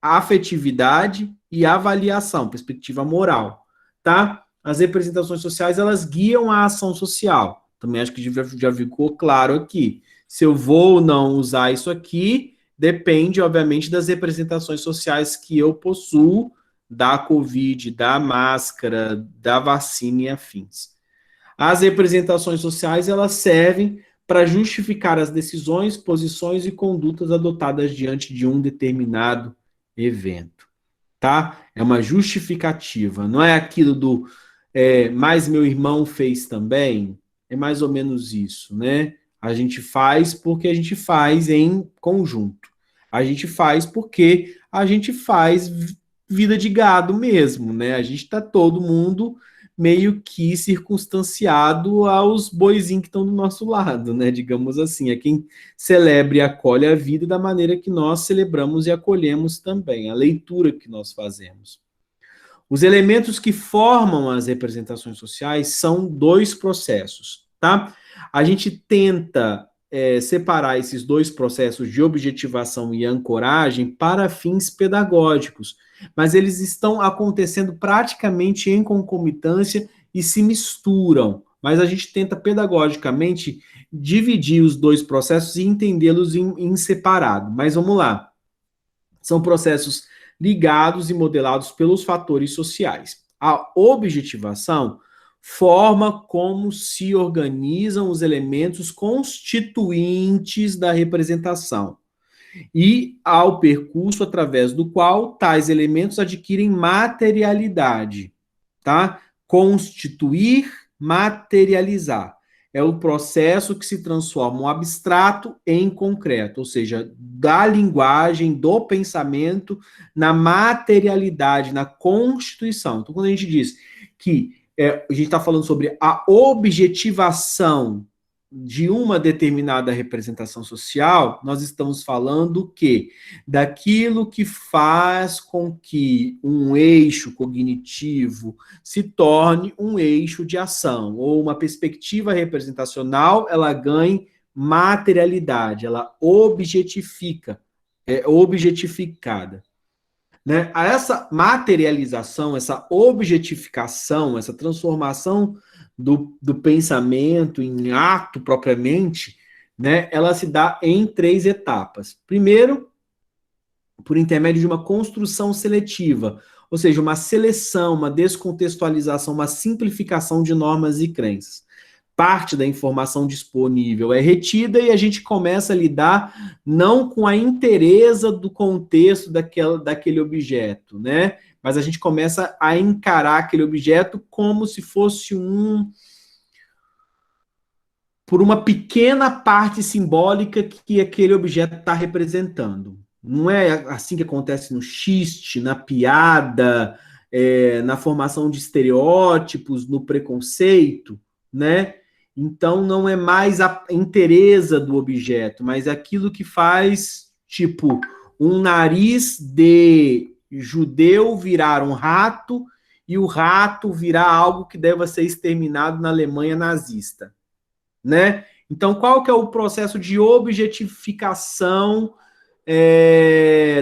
afetividade e avaliação, perspectiva moral, tá? As representações sociais, elas guiam a ação social. Também acho que já ficou claro aqui. Se eu vou ou não usar isso aqui, depende, obviamente, das representações sociais que eu possuo, da Covid, da máscara, da vacina e afins. As representações sociais, elas servem para justificar as decisões, posições e condutas adotadas diante de um determinado evento, tá? É uma justificativa, não é aquilo do mas meu irmão fez também, é mais ou menos isso, né? A gente faz porque a gente faz em conjunto. A gente faz porque a gente faz vida de gado mesmo, né? A gente tá todo mundo meio que circunstanciado aos boizinhos que estão do nosso lado, né? Digamos assim, é quem celebra e acolhe a vida da maneira que nós celebramos e acolhemos também, a leitura que nós fazemos. Os elementos que formam as representações sociais são dois processos, tá? A gente tenta separar esses dois processos de objetivação e ancoragem para fins pedagógicos, mas eles estão acontecendo praticamente em concomitância e se misturam, mas a gente tenta pedagogicamente dividir os dois processos e entendê-los em separado. Mas vamos lá. São processos ligados e modelados pelos fatores sociais. A objetivação forma como se organizam os elementos constituintes da representação e ao percurso através do qual tais elementos adquirem materialidade, tá? Constituir, materializar. É o processo que se transforma o abstrato em concreto, ou seja, da linguagem, do pensamento, na materialidade, na constituição. Então, quando a gente diz que a gente está falando sobre a objetivação de uma determinada representação social, nós estamos falando que daquilo que faz com que um eixo cognitivo se torne um eixo de ação, ou uma perspectiva representacional, ela ganhe materialidade, ela objetifica, é objetificada. né? A essa materialização, essa objetificação, essa transformação do pensamento em ato propriamente, né? Ela se dá em 3 etapas. Primeiro, por intermédio de uma construção seletiva, ou seja, uma seleção, uma descontextualização, uma simplificação de normas e crenças. Parte da informação disponível é retida e a gente começa a lidar não com a inteireza do contexto daquele objeto, né? Mas a gente começa a encarar aquele objeto como se fosse por uma pequena parte simbólica que aquele objeto está representando. Não é assim que acontece no xiste, na piada, na formação de estereótipos, no preconceito, né? Então, não é mais a inteireza do objeto, mas aquilo que faz, tipo, um nariz de judeu virar um rato e o rato virar algo que deva ser exterminado na Alemanha nazista, né? Então, qual que é o processo de objetificação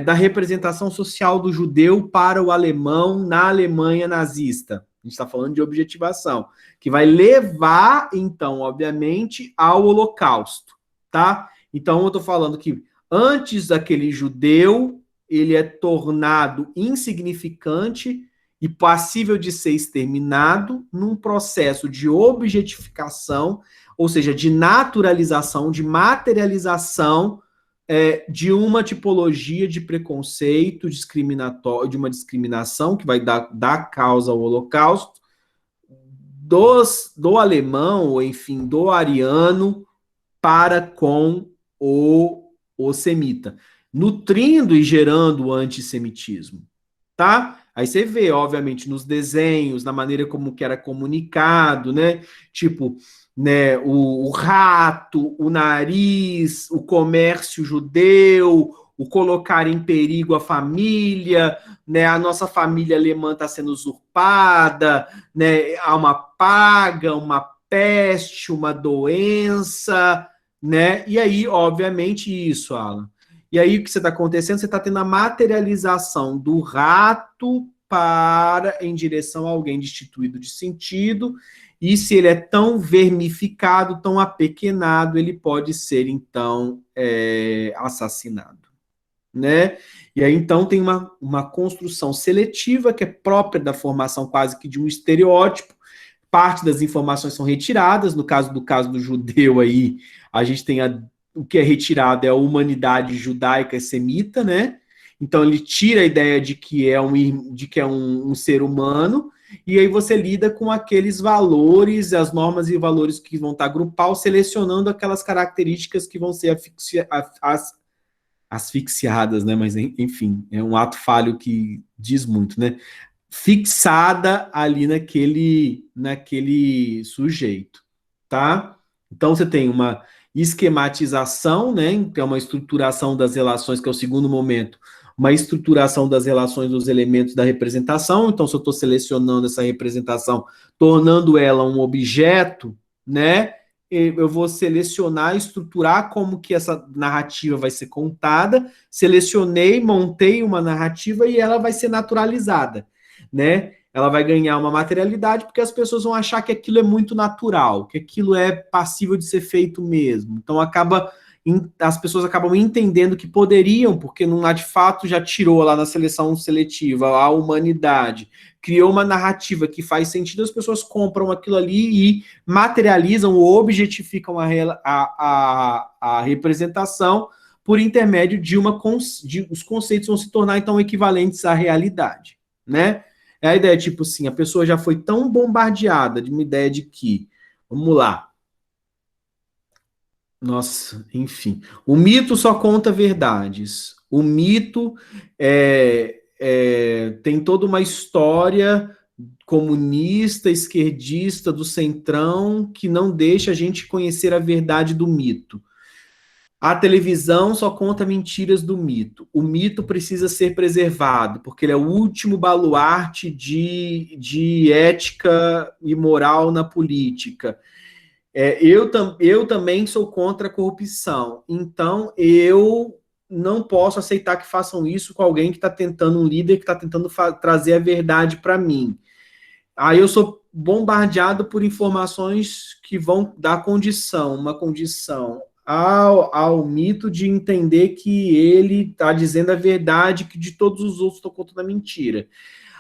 da representação social do judeu para o alemão na Alemanha nazista? A gente está falando de objetivação, que vai levar, então, obviamente, ao Holocausto, tá? Então, eu estou falando que antes daquele judeu, ele é tornado insignificante e passível de ser exterminado num processo de objetificação, ou seja, de naturalização, de materialização de uma tipologia de preconceito discriminatório, de uma discriminação que vai dar causa ao Holocausto, do alemão, ou enfim, do ariano, para com o semita, nutrindo e gerando o antissemitismo, tá? Aí você vê, obviamente, nos desenhos, na maneira como que era comunicado, né? Tipo, né, o rato, o nariz, o comércio judeu, o colocar em perigo a família, né, a nossa família alemã está sendo usurpada, né, há uma praga, uma peste, uma doença, né? E aí, obviamente, isso, Alan. E aí, o que está acontecendo? Você está tendo a materialização do rato em direção a alguém destituído de sentido, e se ele é tão vermificado, tão apequenado, ele pode ser, então, assassinado, né? E aí, então, tem uma construção seletiva que é própria da formação quase que de um estereótipo. Parte das informações são retiradas, no caso do judeu aí, a gente tem o que é retirado é a humanidade judaica e semita, né? Então ele tira a ideia de que é um ser humano, e aí você lida com aqueles valores, as normas e valores que vão estar grupal, selecionando aquelas características que vão ser asfixiadas, né? Mas enfim, é um ato falho que diz muito, né? Fixada ali naquele sujeito, tá? Então você tem uma esquematização, né? Que é uma estruturação das relações, que é o segundo momento, uma estruturação das relações dos elementos da representação. Então, se eu estou selecionando essa representação, tornando ela um objeto, né? Eu vou selecionar, estruturar como que essa narrativa vai ser contada. Selecionei, montei uma narrativa e ela vai ser naturalizada, né? Ela vai ganhar uma materialidade porque as pessoas vão achar que aquilo é muito natural, que aquilo é passível de ser feito mesmo. Então as pessoas acabam entendendo que poderiam, porque de fato já tirou lá na seleção seletiva a humanidade, criou uma narrativa que faz sentido, as pessoas compram aquilo ali e materializam ou objetificam a representação por intermédio de os conceitos vão se tornar então equivalentes à realidade, né? É a ideia, tipo assim, a pessoa já foi tão bombardeada de uma ideia de que, vamos lá, nossa, enfim, o mito só conta verdades. O mito tem toda uma história comunista, esquerdista, do centrão, que não deixa a gente conhecer a verdade do mito. A televisão só conta mentiras do mito. O mito precisa ser preservado, porque ele é o último baluarte de ética e moral na política. Eu também sou contra a corrupção. Então, eu não posso aceitar que façam isso com alguém que está tentando, um líder que está tentando trazer a verdade para mim. Aí eu sou bombardeado por informações que vão dar uma condição ao mito de entender que ele está dizendo a verdade, que de todos os outros estão contando a mentira.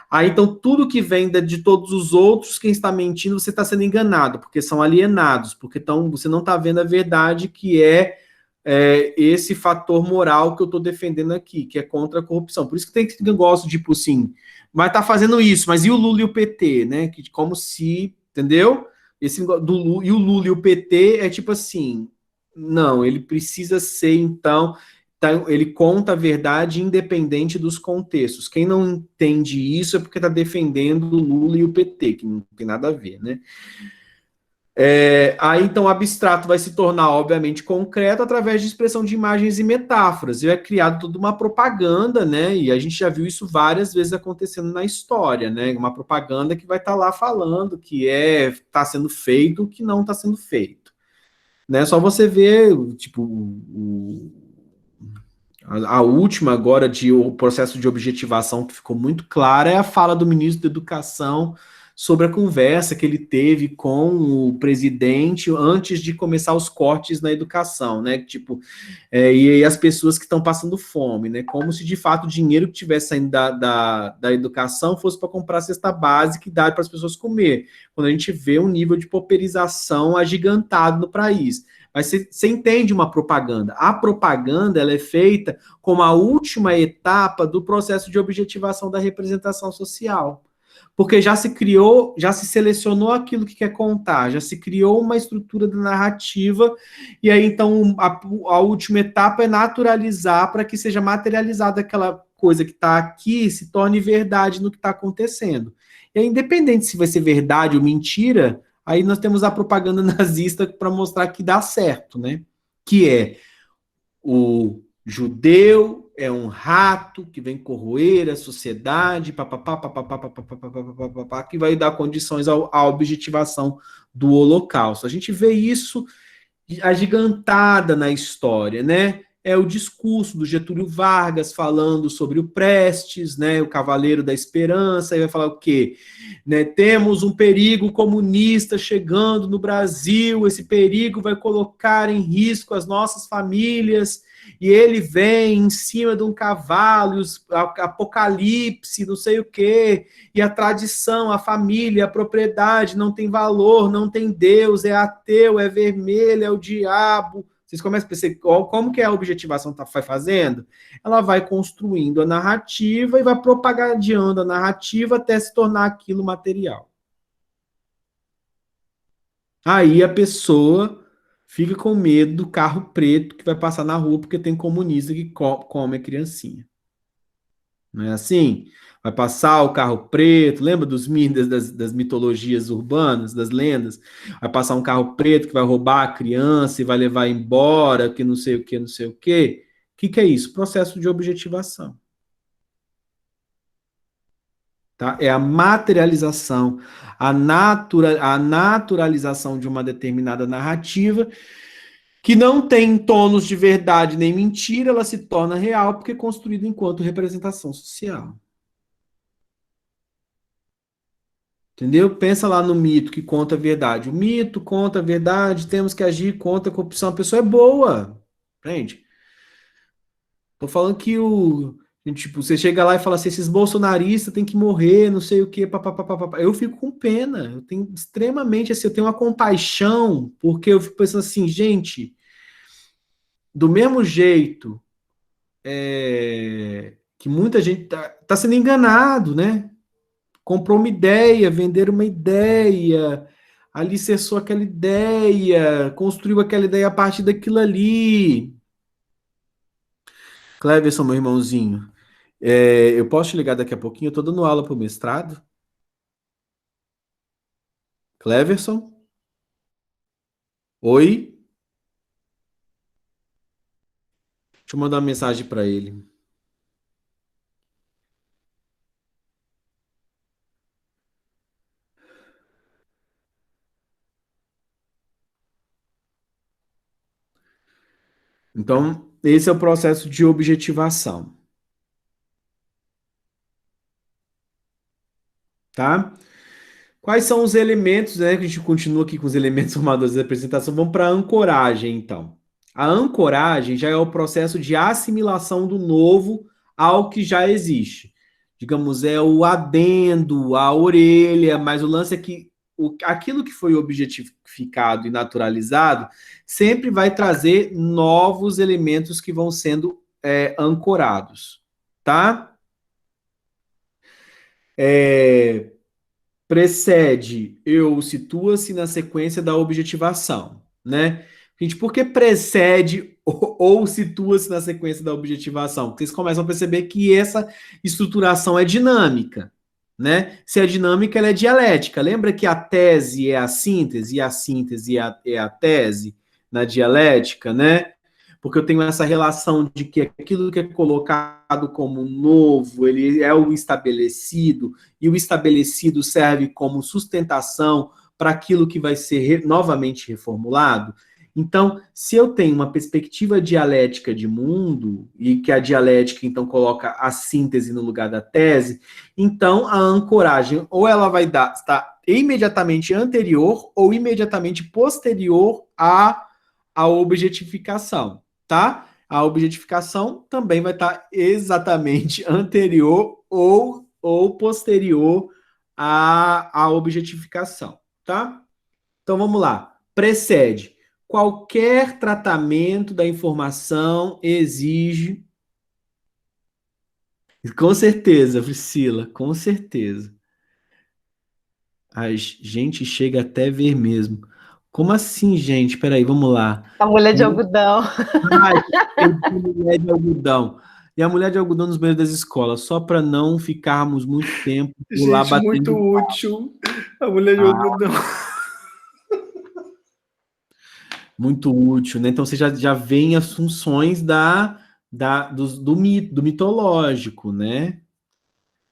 Aí, então, tudo que vem de todos os outros, quem está mentindo, você está sendo enganado, porque são alienados, porque você não está vendo a verdade, que esse fator moral que eu estou defendendo aqui, que é contra a corrupção. Por isso que tem esse negócio, tipo assim, mas tá fazendo isso, mas e o Lula e o PT, né? Que, como se, entendeu? Esse do Lula, e o Lula e o PT é tipo assim, não, ele precisa ser, então, ele conta a verdade independente dos contextos. Quem não entende isso é porque está defendendo o Lula e o PT, que não tem nada a ver, né? Aí, então, o abstrato vai se tornar, obviamente, concreto através de expressão de imagens e metáforas. E é criado toda uma propaganda, né? E a gente já viu isso várias vezes acontecendo na história, né? Uma propaganda que vai estar lá falando que está sendo feito o que não está sendo feito. Né? Só você ver, tipo, a última agora o processo de objetivação que ficou muito clara é a fala do ministro da Educação sobre a conversa que ele teve com o presidente antes de começar os cortes na educação, né? Tipo, e as pessoas que estão passando fome, né? Como se de fato o dinheiro que estivesse saindo da educação fosse para comprar a cesta básica e dar para as pessoas comer. Quando a gente vê um nível de pauperização agigantado no país. Mas você entende uma propaganda. A propaganda ela é feita como a última etapa do processo de objetivação da representação social. Porque já se criou, já se selecionou aquilo que quer contar, já se criou uma estrutura da narrativa, e aí então a última etapa é naturalizar para que seja materializada aquela coisa que está aqui, se torne verdade no que está acontecendo. E aí, independente se vai ser verdade ou mentira, aí nós temos a propaganda nazista para mostrar que dá certo, né? Que é o judeu é um rato que vem corroer a sociedade, papapá, papapá, papapá, papapá, que vai dar condições à objetivação do Holocausto. A gente vê isso agigantada na história, né? É o discurso do Getúlio Vargas falando sobre o Prestes, né, o Cavaleiro da Esperança, e vai falar o quê? Né, temos um perigo comunista chegando no Brasil, esse perigo vai colocar em risco as nossas famílias, e ele vem em cima de um cavalo, apocalipse, não sei o quê, e a tradição, a família, a propriedade não tem valor, não tem Deus, é ateu, é vermelho, é o diabo. Vocês começam a perceber como que a objetivação vai fazendo? Ela vai construindo a narrativa e vai propagandando a narrativa até se tornar aquilo material. Aí a pessoa fica com medo do carro preto que vai passar na rua porque tem comunista que come a criancinha. Não é assim? Vai passar o carro preto, lembra das mitologias urbanas, das lendas? Vai passar um carro preto que vai roubar a criança e vai levar embora, que não sei o que, não sei o que. O que é isso? Processo de objetivação. Tá? É a materialização, a naturalização de uma determinada narrativa que não tem tons de verdade nem mentira, ela se torna real porque é construída enquanto representação social. Entendeu? Pensa lá no mito que conta a verdade. O mito conta a verdade, temos que agir contra a corrupção. A pessoa é boa. Entende? Tô falando que tipo, você chega lá e fala assim, esses bolsonaristas têm que morrer, não sei o quê, papapá. Eu fico com pena. Eu tenho extremamente assim, eu tenho uma compaixão, porque eu fico pensando assim, gente, do mesmo jeito que muita gente tá sendo enganado, né? Comprou uma ideia, venderam uma ideia, alicerçou aquela ideia, construiu aquela ideia a partir daquilo ali. Cleverson, meu irmãozinho, eu posso te ligar daqui a pouquinho? Eu tô dando aula pro mestrado. Cleverson? Oi? Deixa eu mandar uma mensagem para ele. Então, esse é o processo de objetivação. Tá? Quais são os elementos, né? Que a gente continua aqui com os elementos formadores da apresentação. Vamos para a ancoragem, então. A ancoragem já é o processo de assimilação do novo ao que já existe. Digamos, é o adendo, a orelha, mas o lance é que aquilo que foi objetificado e naturalizado sempre vai trazer novos elementos que vão sendo ancorados, tá? Precede ou situa-se na sequência da objetivação, né? Gente, por que precede ou situa-se na sequência da objetivação? Porque vocês começam a perceber que essa estruturação é dinâmica, né? Se é dinâmica, ela é dialética. Lembra que a tese é a síntese e a síntese é a tese na dialética, né? Porque eu tenho essa relação de que aquilo que é colocado como novo, ele é o estabelecido, e o estabelecido serve como sustentação para aquilo que vai ser novamente reformulado. Então, se eu tenho uma perspectiva dialética de mundo, e que a dialética, então, coloca a síntese no lugar da tese, então a ancoragem, ou ela vai estar imediatamente anterior ou imediatamente posterior à objetificação. Tá? A objetificação também vai estar exatamente anterior ou posterior à objetificação, tá? Então vamos lá. Precede. Qualquer tratamento da informação exige. Com certeza, Priscila, com certeza. A gente chega até ver mesmo. Como assim, gente? Peraí, vamos lá. A mulher de algodão. A mulher de algodão. E a mulher de algodão nos banheiros das escolas, só para não ficarmos muito tempo por lá Gente, muito útil. A mulher de algodão. Muito útil, né? Então você já vê as funções do mitológico, né?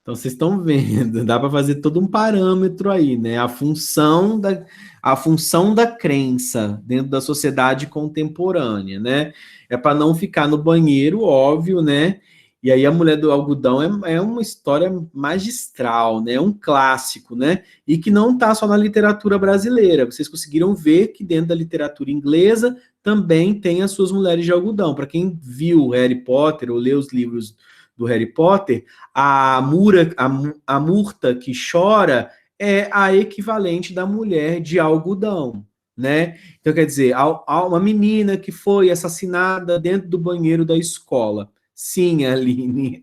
Então, vocês estão vendo, dá para fazer todo um parâmetro aí, né? A função da crença dentro da sociedade contemporânea, né? É para não ficar no banheiro, óbvio, né? E aí a mulher do algodão é uma história magistral, né? É um clássico, né? E que não está só na literatura brasileira. Vocês conseguiram ver que dentro da literatura inglesa também tem as suas mulheres de algodão. Para quem viu Harry Potter ou leu os livros do Harry Potter, a Murta que chora é a equivalente da mulher de algodão, né? Então, quer dizer, há uma menina que foi assassinada dentro do banheiro da escola. Sim, Aline.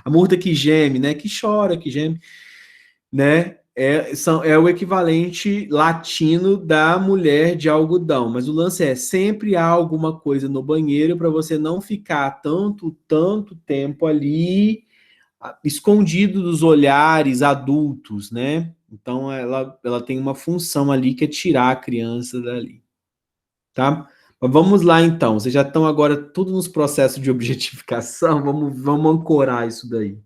A Murta que geme, né? Que chora, que geme, né? É o equivalente latino da mulher de algodão, mas o lance é sempre há alguma coisa no banheiro para você não ficar tanto tempo ali escondido dos olhares adultos, né? Então ela tem uma função ali que é tirar a criança dali, tá? Mas vamos lá então, vocês já estão agora tudo nos processos de objetificação, vamos ancorar isso daí.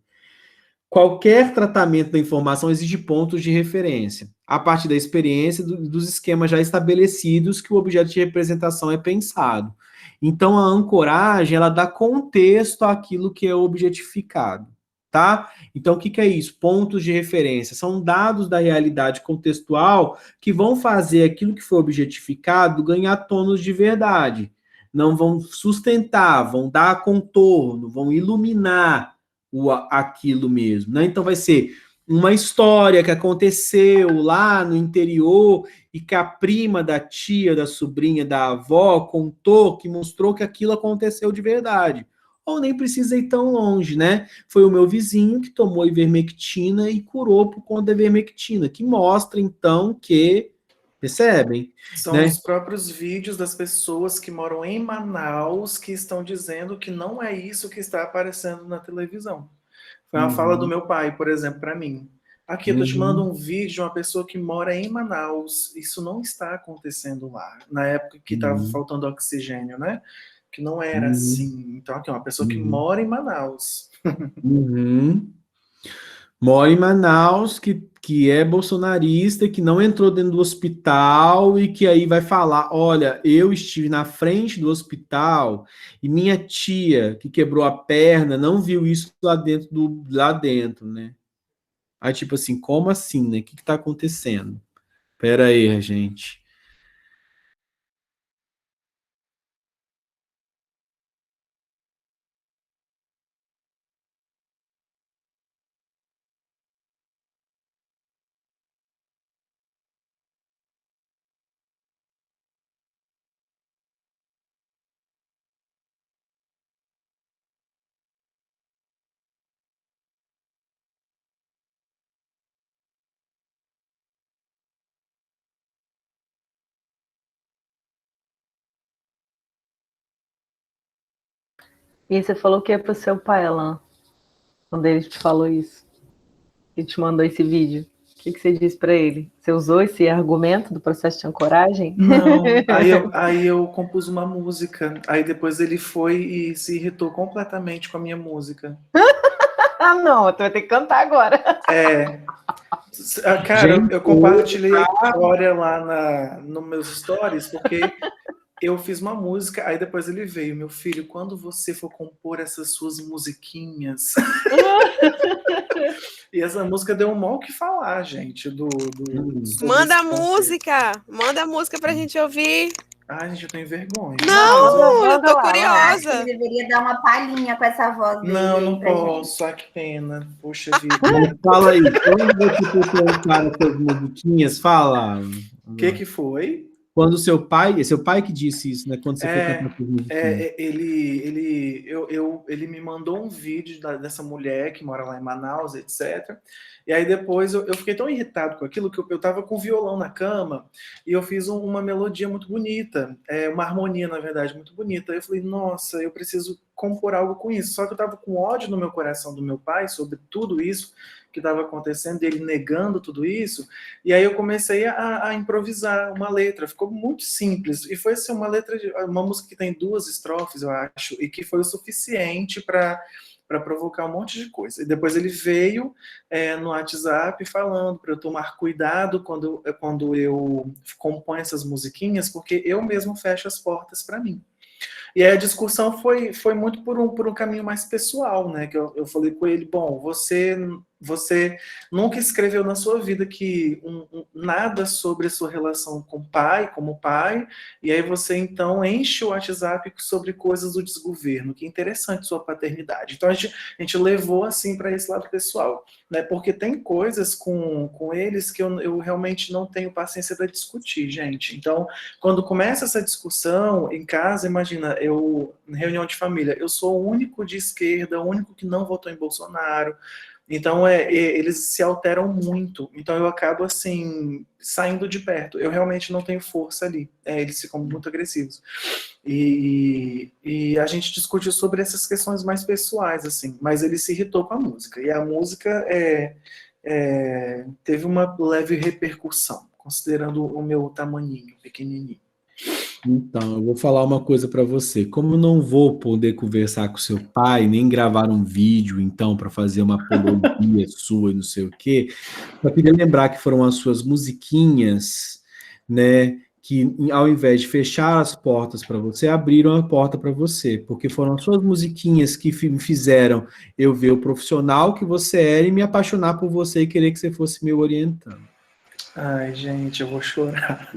Qualquer tratamento da informação exige pontos de referência, a partir da experiência dos esquemas já estabelecidos que o objeto de representação é pensado. Então, a ancoragem, ela dá contexto àquilo que é objetificado, tá? Então, o que é isso? Pontos de referência. São dados da realidade contextual que vão fazer aquilo que foi objetificado ganhar tons de verdade. Não vão sustentar, vão dar contorno, vão iluminar aquilo mesmo, né? Então vai ser uma história que aconteceu lá no interior e que a prima da tia, da sobrinha, da avó contou, que mostrou que aquilo aconteceu de verdade. Ou nem precisa ir tão longe, né? Foi o meu vizinho que tomou ivermectina e curou por conta da ivermectina, que mostra então que percebem? São né? os próprios vídeos das pessoas que moram em Manaus que estão dizendo que não é isso que está aparecendo na televisão. Foi uma fala do meu pai, por exemplo, para mim. Aqui, eu tô te mandando um vídeo de uma pessoa que mora em Manaus. Isso não está acontecendo lá. Na época que estava faltando oxigênio, né? Que não era assim. Então, aqui, uma pessoa que mora em Manaus. Mora em Manaus, que é bolsonarista, que não entrou dentro do hospital e que aí vai falar, olha, eu estive na frente do hospital e minha tia, que quebrou a perna, não viu isso lá dentro, né? Aí, tipo assim, como assim, né? O que tá acontecendo? Pera aí, gente. E você falou que é pro seu pai, Alan, quando ele te falou isso, e te mandou esse vídeo. O que você disse para ele? Você usou esse argumento do processo de ancoragem? Não, aí eu compus uma música, aí depois ele foi e se irritou completamente com a minha música. Ah, não, tu vai ter que cantar agora. Cara, Gente, eu compartilhei a história lá nos meus stories, porque eu fiz uma música, aí depois ele veio, meu filho, quando você for compor essas suas musiquinhas... E essa música deu um mal que falar, gente, Manda a música pra gente ouvir. Ai, gente, eu tenho vergonha. Não, eu tô Acho que curiosa. ele deveria dar uma palhinha com essa voz dele. Não, aí não pra posso, ai que pena. Puxa vida. Fala aí, quando você foi colocar essas musiquinhas, fala. O que foi? Quando seu pai que disse isso, né? Quando você foi cantar essas musiquinhas. Ele me mandou um vídeo dessa mulher que mora lá em Manaus, etc. E aí depois eu fiquei tão irritado com aquilo que eu tava com o violão na cama e eu fiz uma melodia muito bonita, uma harmonia, na verdade, muito bonita. Aí eu falei, nossa, eu preciso compor algo com isso. Só que eu tava com ódio no meu coração do meu pai sobre tudo isso que estava acontecendo, ele negando tudo isso, e aí eu comecei a improvisar uma letra, ficou muito simples, e foi assim, uma música que tem 2 estrofes, eu acho, e que foi o suficiente para provocar um monte de coisa. E depois ele veio no WhatsApp falando para eu tomar cuidado quando eu componho essas musiquinhas, porque eu mesmo fecho as portas para mim. E aí a discussão foi muito por um caminho mais pessoal, né? Que eu falei com ele, bom, você nunca escreveu na sua vida que nada sobre a sua relação com o pai, como pai, e aí você então enche o WhatsApp sobre coisas do desgoverno. Que interessante sua paternidade. Então a gente levou assim para esse lado pessoal, né? Porque tem coisas com eles que eu realmente não tenho paciência para discutir, gente. Então, quando começa essa discussão em casa, imagina, reunião de família, eu sou o único de esquerda, o único que não votou em Bolsonaro. Então, eles se alteram muito. Então, eu acabo, assim, saindo de perto. Eu realmente não tenho força ali. Eles ficam muito agressivos. E a gente discute sobre essas questões mais pessoais, assim. Mas ele se irritou com a música. E a música teve uma leve repercussão, considerando o meu tamaninho, pequenininho. Então, eu vou falar uma coisa para você. Como eu não vou poder conversar com seu pai, nem gravar um vídeo, então, para fazer uma apologia sua e não sei o quê, eu queria lembrar que foram as suas musiquinhas, né, que ao invés de fechar as portas para você, abriram a porta para você, porque foram as suas musiquinhas que me fizeram eu ver o profissional que você era e me apaixonar por você e querer que você fosse me orientando. Ai, gente, eu vou chorar.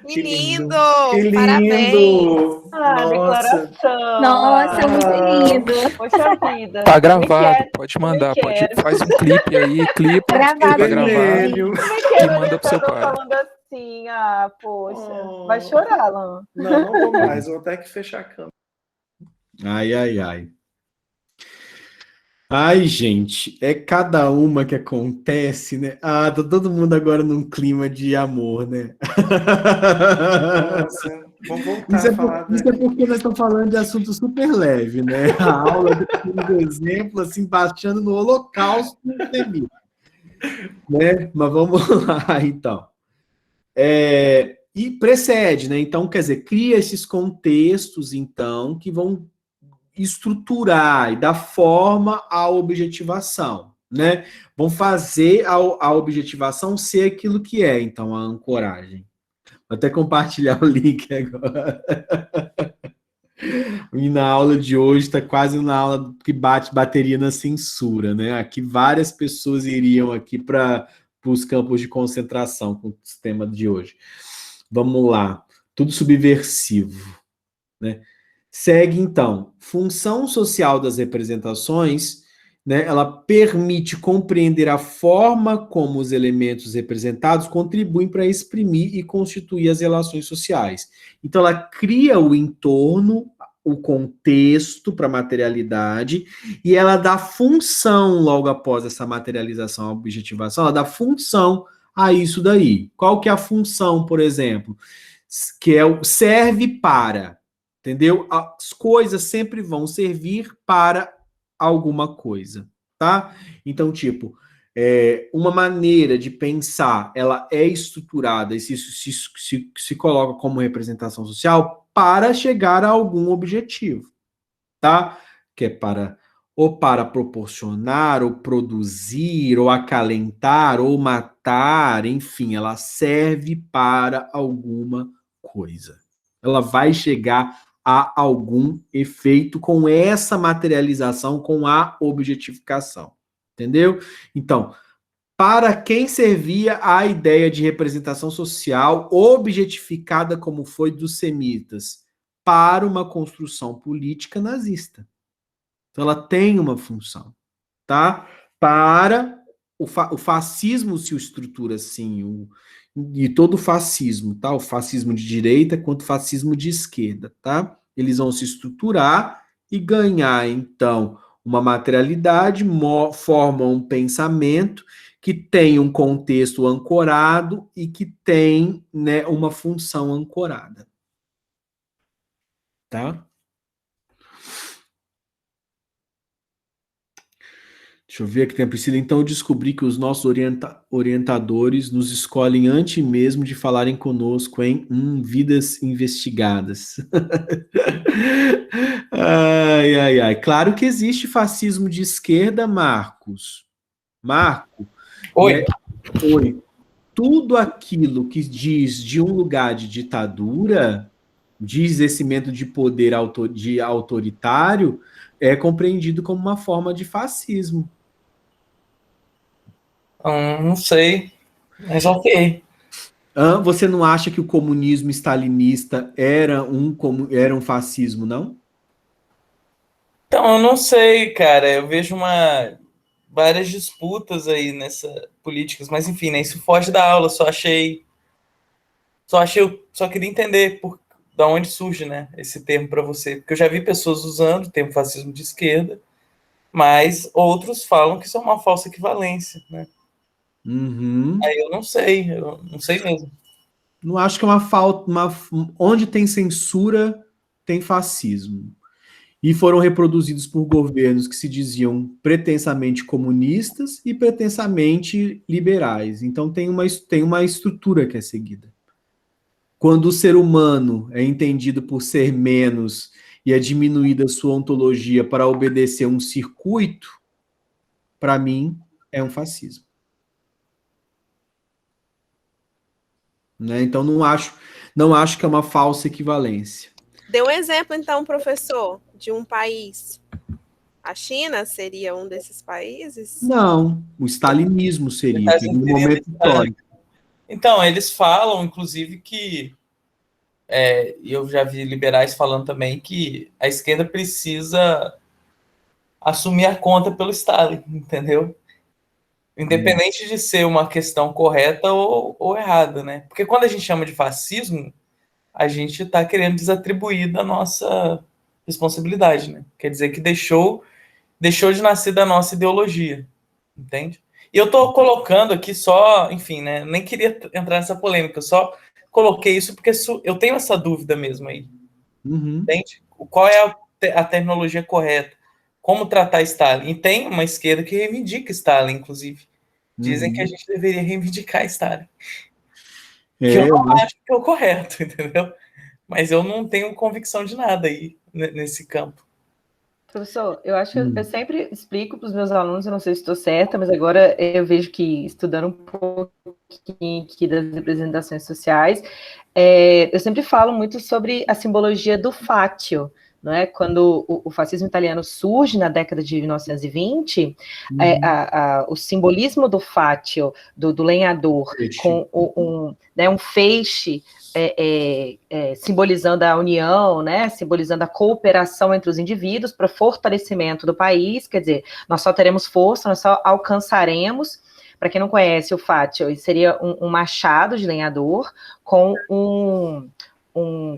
Que lindo! Que lindo! Parabéns! Declaração! Nossa, muito lindo! Poxa vida! Tá gravado, pode mandar, faz um clipe aí, clipa, Gravado tá gravado Vermelho. e manda pro seu pai. Falando assim, poxa. Vai chorar, Alan. Não vou mais, vou até que fechar a câmera. Ai, ai, ai. Ai, gente, é cada uma que acontece, né? Tá todo mundo agora num clima de amor, né? Nossa, vamos voltar Isso é, a falar. isso é porque nós estamos falando de assunto super leve, né? A aula do exemplo, assim, baixando no holocausto semita, né? Mas vamos lá, então. E precede, né? Então, quer dizer, cria esses contextos, então, que vão estruturar e dar forma à objetivação, né? Vão fazer a objetivação ser aquilo que é, então, a ancoragem. Vou até compartilhar o link agora. E na aula de hoje está quase na aula que bate bateria na censura, né? Aqui várias pessoas iriam aqui para os campos de concentração com o sistema de hoje. Vamos lá. Tudo subversivo, né? Segue, então, função social das representações, né? Ela permite compreender a forma como os elementos representados contribuem para exprimir e constituir as relações sociais. Então, ela cria o entorno, o contexto para a materialidade, e ela dá função, logo após essa materialização, a objetivação, ela dá função a isso daí. Qual que é a função, por exemplo? Que é o serve para, entendeu? As coisas sempre vão servir para alguma coisa, tá? Então, tipo, uma maneira de pensar, ela é estruturada e se coloca como representação social para chegar a algum objetivo, tá? Que é para proporcionar, ou produzir, ou acalentar, ou matar, enfim, ela serve para alguma coisa. Ela vai chegar a algum efeito com essa materialização, com a objetificação. Entendeu? Então, para quem servia a ideia de representação social objetificada como foi dos semitas? Para uma construção política nazista. Então, ela tem uma função, tá? Para o fascismo se estrutura assim, e todo o fascismo, tá? O fascismo de direita quanto o fascismo de esquerda, tá? Eles vão se estruturar e ganhar, então, uma materialidade, formam um pensamento que tem um contexto ancorado e que tem, né, uma função ancorada. Tá? Deixa eu ver aqui, tem Priscila. Então, eu descobri que os nossos orientadores nos escolhem antes mesmo de falarem conosco em vidas investigadas. Ai, ai, ai. Claro que existe fascismo de esquerda, Marcos. Marco. Oi. Oi. Tudo aquilo que diz de um lugar de ditadura, de exercimento de poder autoritário, é compreendido como uma forma de fascismo. Não sei, mas ok. Você não acha que o comunismo stalinista era um fascismo, não? Então, eu não sei, cara. Eu vejo várias disputas aí nessa políticas, mas enfim, né, isso foge da aula. Só queria entender da onde surge, né, esse termo para você, porque eu já vi pessoas usando o termo fascismo de esquerda, mas outros falam que isso é uma falsa equivalência, né? Uhum. Aí eu não sei mesmo. Não acho que é uma falta. Onde tem censura, tem fascismo. E foram reproduzidos por governos que se diziam pretensamente comunistas e pretensamente liberais. Então tem uma estrutura que é seguida. Quando o ser humano é entendido por ser menos e é diminuída sua ontologia para obedecer um circuito, para mim, é um fascismo. Né? Então, não acho que é uma falsa equivalência. Dê um exemplo, então, professor, de um país. A China seria um desses países? Não, o stalinismo seria, no momento histórico. Então, eles falam, inclusive, que eu já vi liberais falando também que a esquerda precisa assumir a conta pelo Stalin, entendeu? Independente de ser uma questão correta ou errada, né? Porque quando a gente chama de fascismo, a gente está querendo desatribuir da nossa responsabilidade, né? Quer dizer que deixou de nascer da nossa ideologia, entende? E eu estou colocando aqui só, enfim, né? Nem queria entrar nessa polêmica, eu só coloquei isso porque eu tenho essa dúvida mesmo aí. Uhum. Entende? Qual é a terminologia correta? Como tratar Stalin? E tem uma esquerda que reivindica Stalin, inclusive. Dizem que a gente deveria reivindicar Stalin. Que eu não acho que é o correto, entendeu? Mas eu não tenho convicção de nada aí nesse campo. Professor, eu acho que eu sempre explico para os meus alunos, eu não sei se estou certa, mas agora eu vejo que, estudando um pouquinho aqui das representações sociais, eu sempre falo muito sobre a simbologia do fátio, não é? Quando o fascismo italiano surge na década de 1920, o simbolismo do fátio, do lenhador, com um feixe, simbolizando a união, né, simbolizando a cooperação entre os indivíduos para fortalecimento do país, quer dizer, nós só teremos força, nós só alcançaremos. Para quem não conhece o fátio, seria um machado de lenhador com um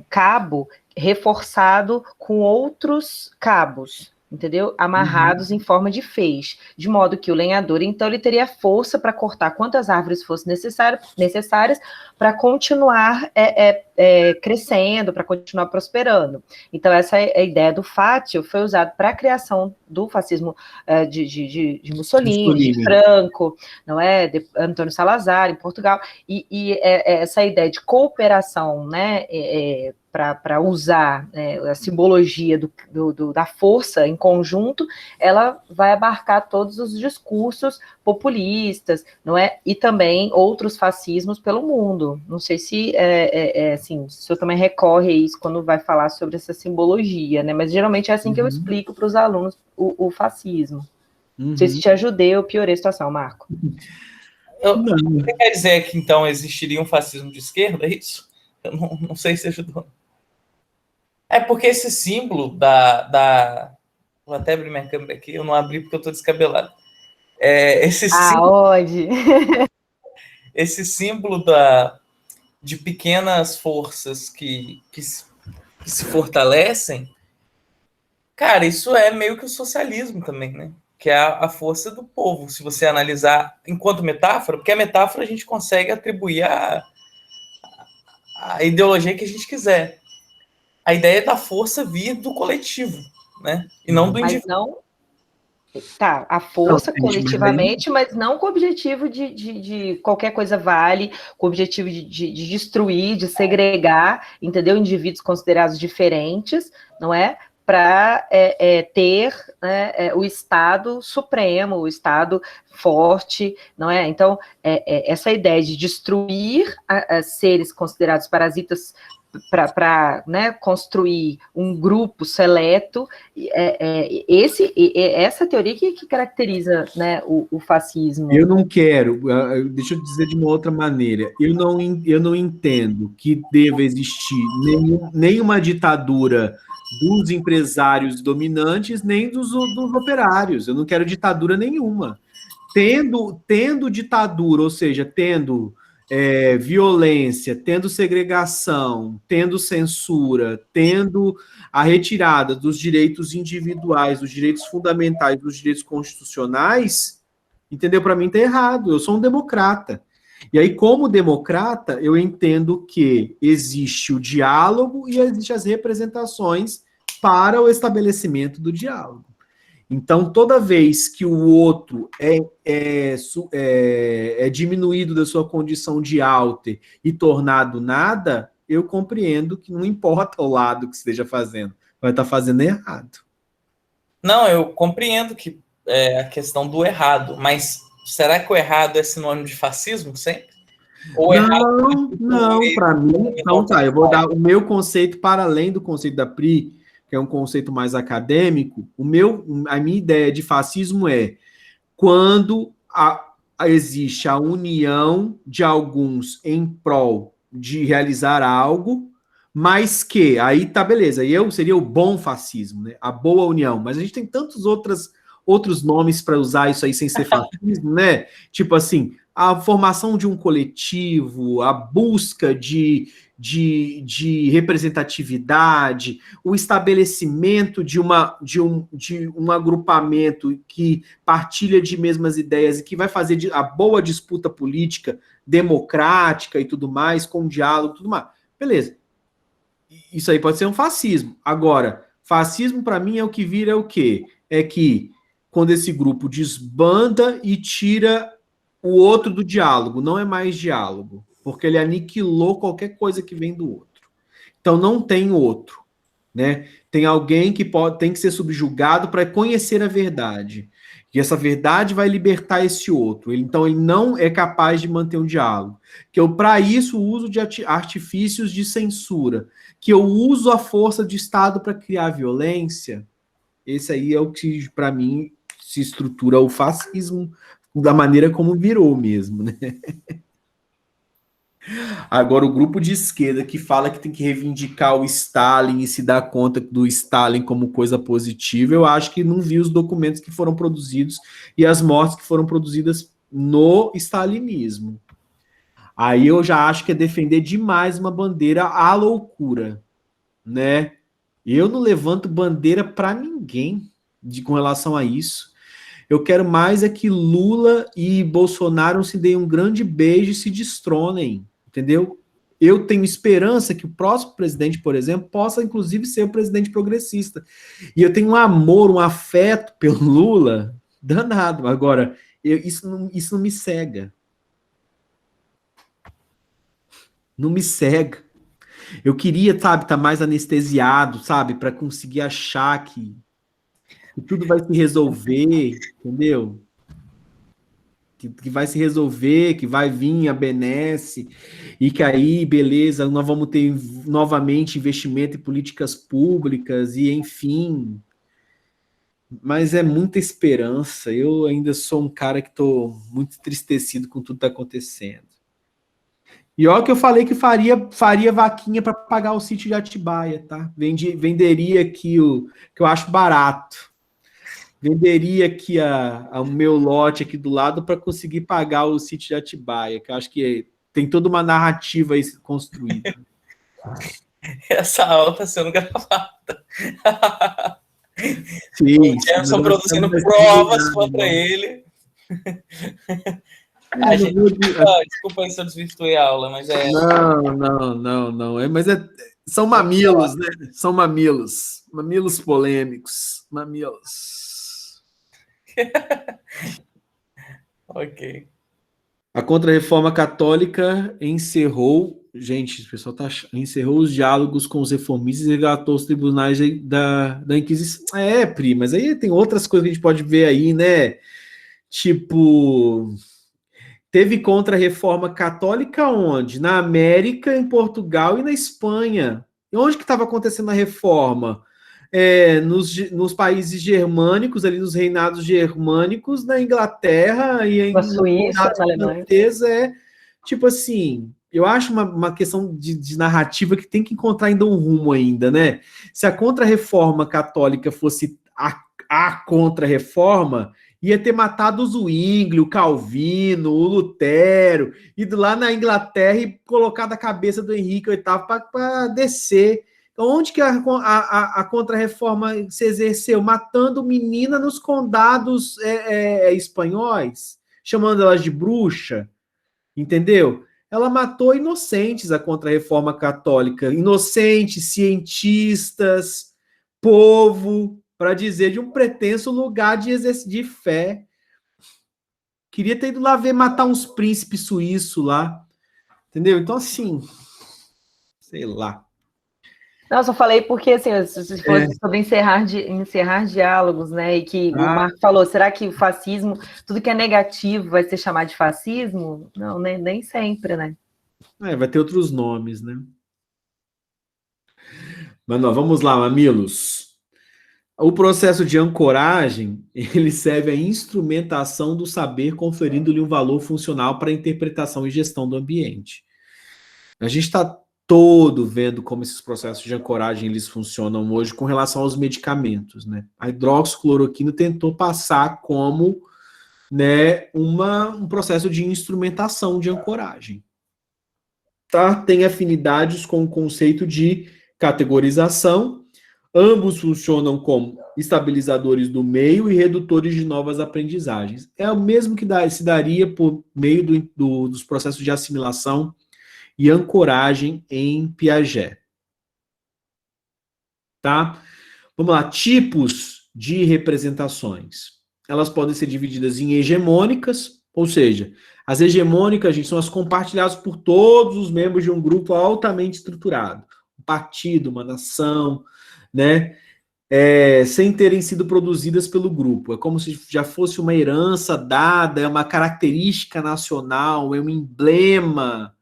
cabo reforçado com outros cabos, entendeu? Amarrados em forma de feixe, de modo que o lenhador, então, ele teria força para cortar quantas árvores fossem necessárias para continuar crescendo, para continuar prosperando. Então, essa é a ideia do fátio, foi usada para a criação do fascismo de Mussolini, de Franco, não é? De Antônio Salazar, em Portugal, e essa ideia de cooperação, né, para usar a simbologia da força em conjunto, ela vai abarcar todos os discursos populistas, não é? E também outros fascismos pelo mundo. Não sei se assim, o senhor também recorre a isso quando vai falar sobre essa simbologia, né? Mas geralmente é assim que eu explico para os alunos o fascismo. Não sei se te ajudei ou piorei a situação, Marco. Você quer dizer que então existiria um fascismo de esquerda, é isso? Eu não sei se ajudou. É porque esse símbolo vou até abrir minha câmera aqui, eu não abri porque eu estou descabelado. Esse símbolo de pequenas forças que se fortalecem, cara, isso é meio que o socialismo também, né? Que é a força do povo, se você analisar enquanto metáfora, porque a metáfora a gente consegue atribuir a ideologia que a gente quiser. A ideia da força vir do coletivo, né? E não do indivíduo. Mas não... Tá, a força coletivamente, mas não com o objetivo de qualquer coisa vale, com o objetivo de destruir, de segregar, entendeu? Indivíduos considerados diferentes, não é? Para ter, né, o Estado supremo, o Estado forte, não é? Então, essa ideia de destruir seres considerados parasitas para né, construir um grupo seleto, essa teoria que caracteriza, né, o fascismo. Eu não quero, deixa eu dizer de uma outra maneira, eu não entendo que deva existir nenhuma ditadura dos empresários dominantes, nem dos operários. Eu não quero ditadura nenhuma. Tendo ditadura, ou seja, tendo violência, tendo segregação, tendo censura, tendo a retirada dos direitos individuais, dos direitos fundamentais, dos direitos constitucionais, entendeu? Para mim está errado. Eu sou um democrata. E aí, como democrata, eu entendo que existe o diálogo e existem as representações para o estabelecimento do diálogo. Então, toda vez que o outro é diminuído da sua condição de alter e tornado nada, eu compreendo que não importa o lado que esteja fazendo, vai estar fazendo errado. Não, eu compreendo que a questão do errado, mas será que o errado é sinônimo de fascismo sempre? Ou não, para mim... Então tá, eu vou dar o meu conceito para além do conceito da Pri, que é um conceito mais acadêmico. A minha ideia de fascismo é quando existe a união de alguns em prol de realizar algo, mas que, aí tá beleza, seria o bom fascismo, né? A boa união, mas a gente tem tantos outros nomes para usar isso aí sem ser fascismo, né? Tipo assim, a formação de um coletivo, a busca de representatividade, o estabelecimento de um agrupamento que partilha de mesmas ideias e que vai fazer a boa disputa política democrática e tudo mais, com diálogo e tudo mais. Beleza. Isso aí pode ser um fascismo. Agora, fascismo para mim é o que vira o quê? É que quando esse grupo desbanda e tira o outro do diálogo, não é mais diálogo, porque ele aniquilou qualquer coisa que vem do outro. Então não tem outro, né? Tem alguém que tem que ser subjugado para conhecer a verdade. E essa verdade vai libertar esse outro. Então, ele não é capaz de manter um diálogo. Que eu, para isso, uso de artifícios de censura. Que eu uso a força de Estado para criar violência. Esse aí é o que, para mim, se estrutura o fascismo da maneira como virou mesmo, né? Agora, o grupo de esquerda que fala que tem que reivindicar o Stalin e se dar conta do Stalin como coisa positiva, eu acho que não vi os documentos que foram produzidos e as mortes que foram produzidas no stalinismo. Aí eu já acho que é defender demais uma bandeira à loucura, né? Eu não levanto bandeira para ninguém com relação a isso. Eu quero mais é que Lula e Bolsonaro se deem um grande beijo e se destronem, entendeu? Eu tenho esperança que o próximo presidente, por exemplo, possa, inclusive, ser o presidente progressista. E eu tenho um amor, um afeto pelo Lula danado. Agora, isso não me cega. Não me cega. Eu queria, sabe, estar mais anestesiado, sabe, para conseguir achar que tudo vai se resolver, entendeu? Que vai se resolver, que vai vir a benesse, e que aí, beleza, nós vamos ter novamente investimento em políticas públicas, e enfim. Mas é muita esperança. Eu ainda sou um cara que estou muito entristecido com tudo que está acontecendo. E olha que eu falei que faria vaquinha para pagar o sítio de Atibaia, tá? Venderia aqui o que eu acho barato. Venderia aqui o meu lote aqui do lado para conseguir pagar o sítio de Atibaia, que eu acho que tem toda uma narrativa aí construída. Essa aula está sendo gravada. Sim. O Jefferson produzindo provas contra ele. Desculpa aí se eu desvirtuei a aula, mas é... Não. São mamilos, né? São mamilos. Mamilos polêmicos. Mamilos. Ok. A Contra-Reforma Católica encerrou... Gente, o pessoal encerrou os diálogos com os reformistas e resgatou os tribunais da Inquisição. Pri, mas aí tem outras coisas que a gente pode ver aí, né? Tipo... Teve Contra-Reforma Católica onde? Na América, em Portugal e na Espanha. E onde que estava acontecendo a reforma? Nos países germânicos, ali nos reinados germânicos, na Inglaterra e na Suíça, na Alemanha. Tipo assim, eu acho uma questão de narrativa que tem que encontrar ainda um rumo ainda, né? Se a Contra-Reforma Católica fosse a Contra-Reforma, ia ter matado o Zwingli, o Calvino, o Lutero, ido lá na Inglaterra e colocado a cabeça do Henrique VIII para descer. Então, onde que a Contra-Reforma se exerceu? Matando menina nos condados espanhóis, chamando elas de bruxa, entendeu? Ela matou inocentes, a Contra-Reforma Católica, inocentes, cientistas, povo, para dizer de um pretenso lugar de fé. Queria ter ido lá matar uns príncipes suíços lá, entendeu? Então, assim, sei lá. Não, eu só falei porque, assim, se fosse sobre encerrar diálogos, né, e que o Marco falou, será que o fascismo, tudo que é negativo vai ser chamado de fascismo? Não, nem sempre, né? Vai ter outros nomes, né? Mas não, vamos lá, mamilos. O processo de ancoragem, ele serve à instrumentação do saber, conferindo-lhe um valor funcional para a interpretação e gestão do ambiente. A gente está todo vendo como esses processos de ancoragem eles funcionam hoje com relação aos medicamentos, né? A hidroxicloroquina tentou passar como, né, um processo de instrumentação de ancoragem. Tá? Tem afinidades com o conceito de categorização. Ambos funcionam como estabilizadores do meio e redutores de novas aprendizagens. É o mesmo que se daria por meio dos processos de assimilação e ancoragem em Piaget. Tá? Vamos lá. Tipos de representações. Elas podem ser divididas em hegemônicas, ou seja, as hegemônicas, gente, são as compartilhadas por todos os membros de um grupo altamente estruturado. Um partido, uma nação, né? Sem terem sido produzidas pelo grupo. É como se já fosse uma herança dada, é uma característica nacional, é um emblema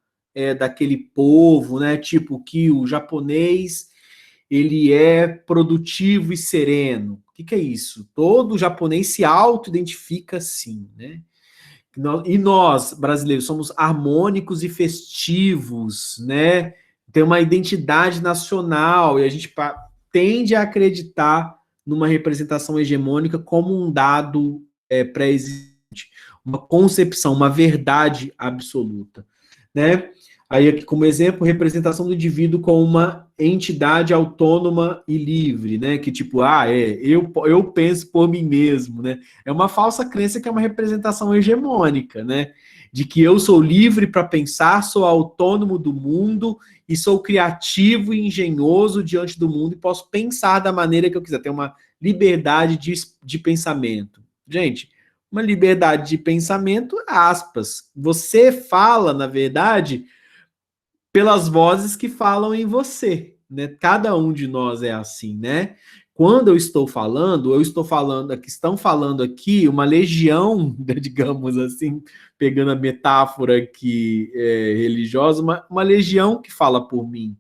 daquele povo, né? Tipo que o japonês ele é produtivo e sereno. O que é isso? Todo japonês se auto-identifica assim, né? E nós, brasileiros, somos harmônicos e festivos, né? Tem uma identidade nacional e a gente tende a acreditar numa representação hegemônica como um dado pré-existente, uma concepção, uma verdade absoluta, né? Aí aqui como exemplo, representação do indivíduo como uma entidade autônoma e livre, né? Que tipo, eu penso por mim mesmo, né? É uma falsa crença que é uma representação hegemônica, né? De que eu sou livre para pensar, sou autônomo do mundo e sou criativo e engenhoso diante do mundo e posso pensar da maneira que eu quiser, ter uma liberdade de pensamento. Gente, uma liberdade de pensamento, aspas. Você fala, na verdade, pelas vozes que falam em você, né? Cada um de nós é assim, né? Quando eu estou falando aqui, estão falando aqui uma legião, digamos assim, pegando a metáfora aqui religiosa, uma legião que fala por mim,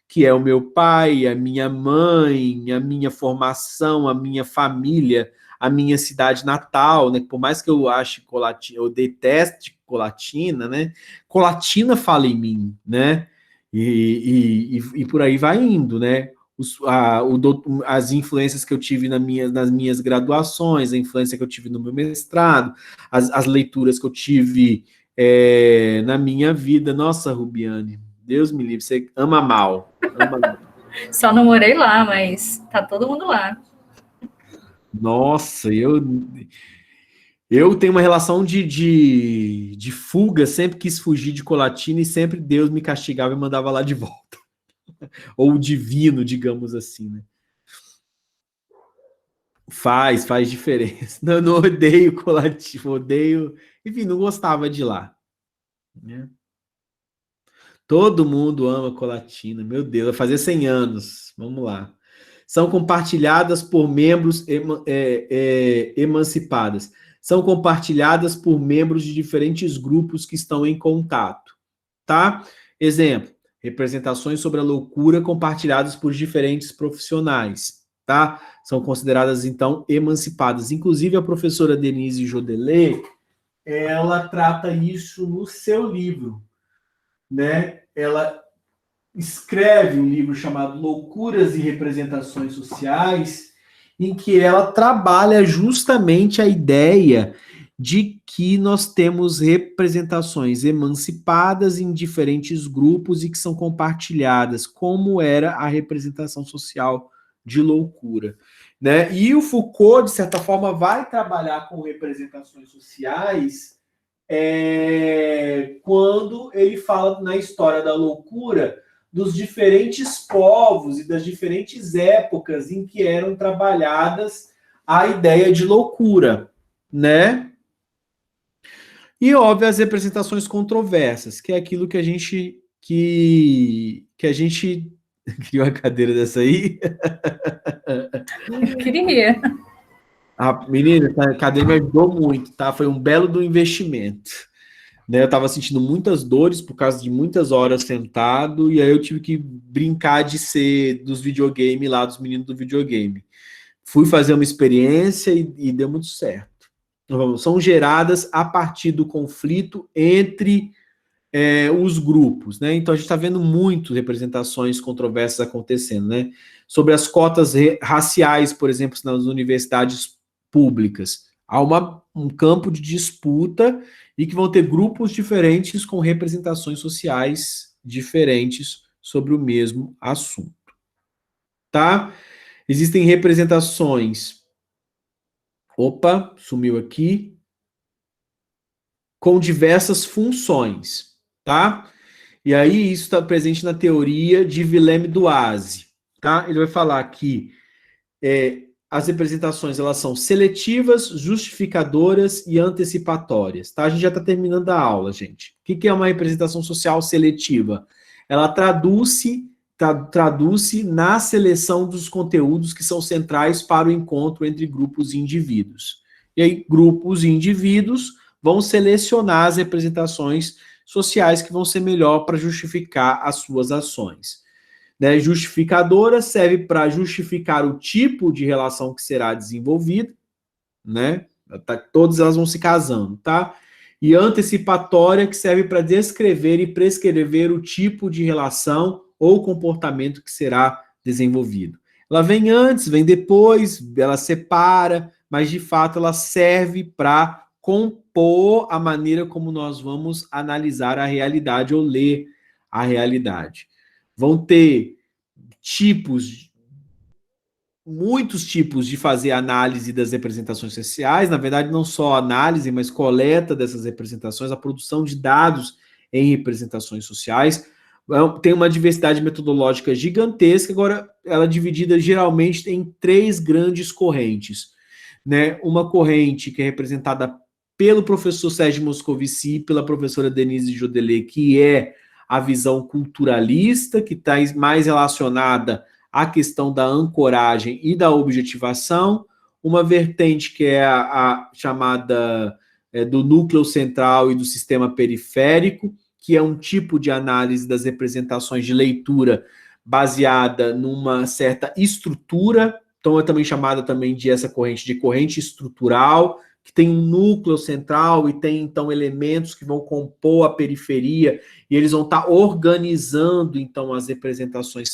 que é o meu pai, a minha mãe, a minha formação, a minha família, a minha cidade natal, né? Por mais que eu ache Colatina, eu deteste Colatina, né? Colatina fala em mim, né? E por aí vai indo, né? As influências que eu tive nas minhas graduações, a influência que eu tive no meu mestrado, as leituras que eu tive na minha vida. Nossa, Rubiane, Deus me livre, você ama mal. Só não morei lá, mas tá todo mundo lá. Nossa, eu tenho uma relação de fuga, sempre quis fugir de Colatina e sempre Deus me castigava e mandava lá de volta. Ou o divino, digamos assim, né? Faz diferença. Não odeio Colatina, odeio... Enfim, não gostava de lá. Né? Todo mundo ama Colatina, meu Deus, vai fazer 100 anos. Vamos lá. São compartilhadas por membros emancipadas. São compartilhadas por membros de diferentes grupos que estão em contato, tá? Exemplo, representações sobre a loucura compartilhadas por diferentes profissionais, tá? São consideradas, então, emancipadas. Inclusive, a professora Denise Jodelet, ela trata isso no seu livro, né? Ela escreve um livro chamado Loucuras e Representações Sociais, em que ela trabalha justamente a ideia de que nós temos representações emancipadas em diferentes grupos e que são compartilhadas, como era a representação social de loucura, né? E o Foucault, de certa forma, vai trabalhar com representações sociais quando ele fala na história da loucura dos diferentes povos e das diferentes épocas em que eram trabalhadas a ideia de loucura, né? E, óbvio, as representações controversas, que é aquilo que a gente criou a cadeira dessa aí. Eu queria. Menina, a cadeira me ajudou muito, tá? Foi um belo do investimento. Né, eu estava sentindo muitas dores por causa de muitas horas sentado, e aí eu tive que brincar de ser dos videogames lá, dos meninos do videogame. Fui fazer uma experiência e deu muito certo. Então, são geradas a partir do conflito entre os grupos, né? Então a gente está vendo muito representações controversas acontecendo, né? Sobre as cotas raciais, por exemplo, nas universidades públicas. Há um campo de disputa e que vão ter grupos diferentes com representações sociais diferentes sobre o mesmo assunto. Tá? Existem representações... Opa, sumiu aqui. Com diversas funções, tá? E aí isso está presente na teoria de Willem Duase, tá? Ele vai falar que as representações, elas são seletivas, justificadoras e antecipatórias, tá? A gente já está terminando a aula, gente. O que é uma representação social seletiva? Ela traduz-se traduz-se na seleção dos conteúdos que são centrais para o encontro entre grupos e indivíduos. E aí, grupos e indivíduos vão selecionar as representações sociais que vão ser melhor para justificar as suas ações. Né? Justificadora serve para justificar o tipo de relação que será desenvolvida, né? Todas elas vão se casando, tá? E antecipatória, que serve para descrever e prescrever o tipo de relação ou comportamento que será desenvolvido. Ela vem antes, vem depois, ela separa, mas de fato ela serve para compor a maneira como nós vamos analisar a realidade ou ler a realidade. Vão ter muitos tipos de fazer análise das representações sociais, na verdade não só análise, mas coleta dessas representações, a produção de dados em representações sociais. Tem uma diversidade metodológica gigantesca, agora ela é dividida geralmente em 3 grandes correntes. Né? Uma corrente que é representada pelo professor Sérgio Moscovici e pela professora Denise Jodelet, que é a visão culturalista, que está mais relacionada à questão da ancoragem e da objetivação. Uma vertente que é a chamada do núcleo central e do sistema periférico, que é um tipo de análise das representações de leitura baseada numa certa estrutura, então é também chamada também de essa corrente de corrente estrutural, que tem um núcleo central e tem, então, elementos que vão compor a periferia e eles vão estar organizando, então, as representações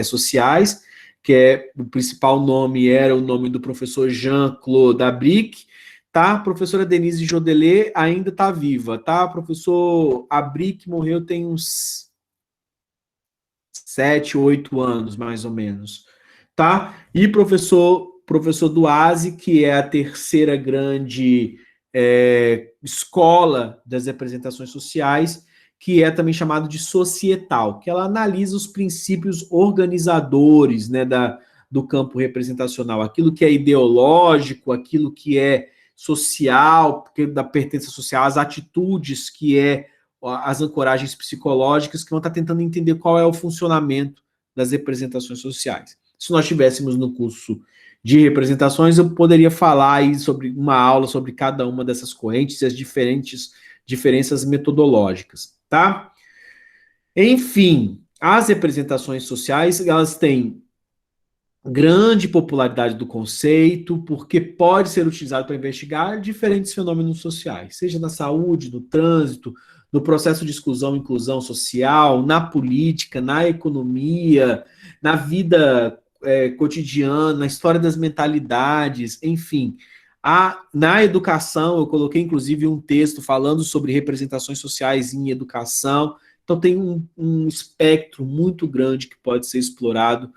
sociais, que o principal nome era o nome do professor Jean-Claude Abric, tá? A professora Denise Jodelet ainda está viva, tá? O professor Abric morreu tem uns 7, 8 anos, mais ou menos, tá? E professor Duazzi, que é a terceira grande escola das representações sociais, que é também chamado de societal, que ela analisa os princípios organizadores, né, do campo representacional, aquilo que é ideológico, aquilo que é social, da pertença social, as atitudes que as ancoragens psicológicas, que vão estar tentando entender qual é o funcionamento das representações sociais. Se nós estivéssemos no curso de representações, eu poderia falar aí sobre uma aula sobre cada uma dessas correntes e as diferenças metodológicas, tá? Enfim, as representações sociais, elas têm grande popularidade do conceito, porque pode ser utilizado para investigar diferentes fenômenos sociais, seja na saúde, no trânsito, no processo de exclusão e inclusão social, na política, na economia, na vida cotidiana, na história das mentalidades, enfim. Na educação, eu coloquei inclusive um texto falando sobre representações sociais em educação, então tem um espectro muito grande que pode ser explorado,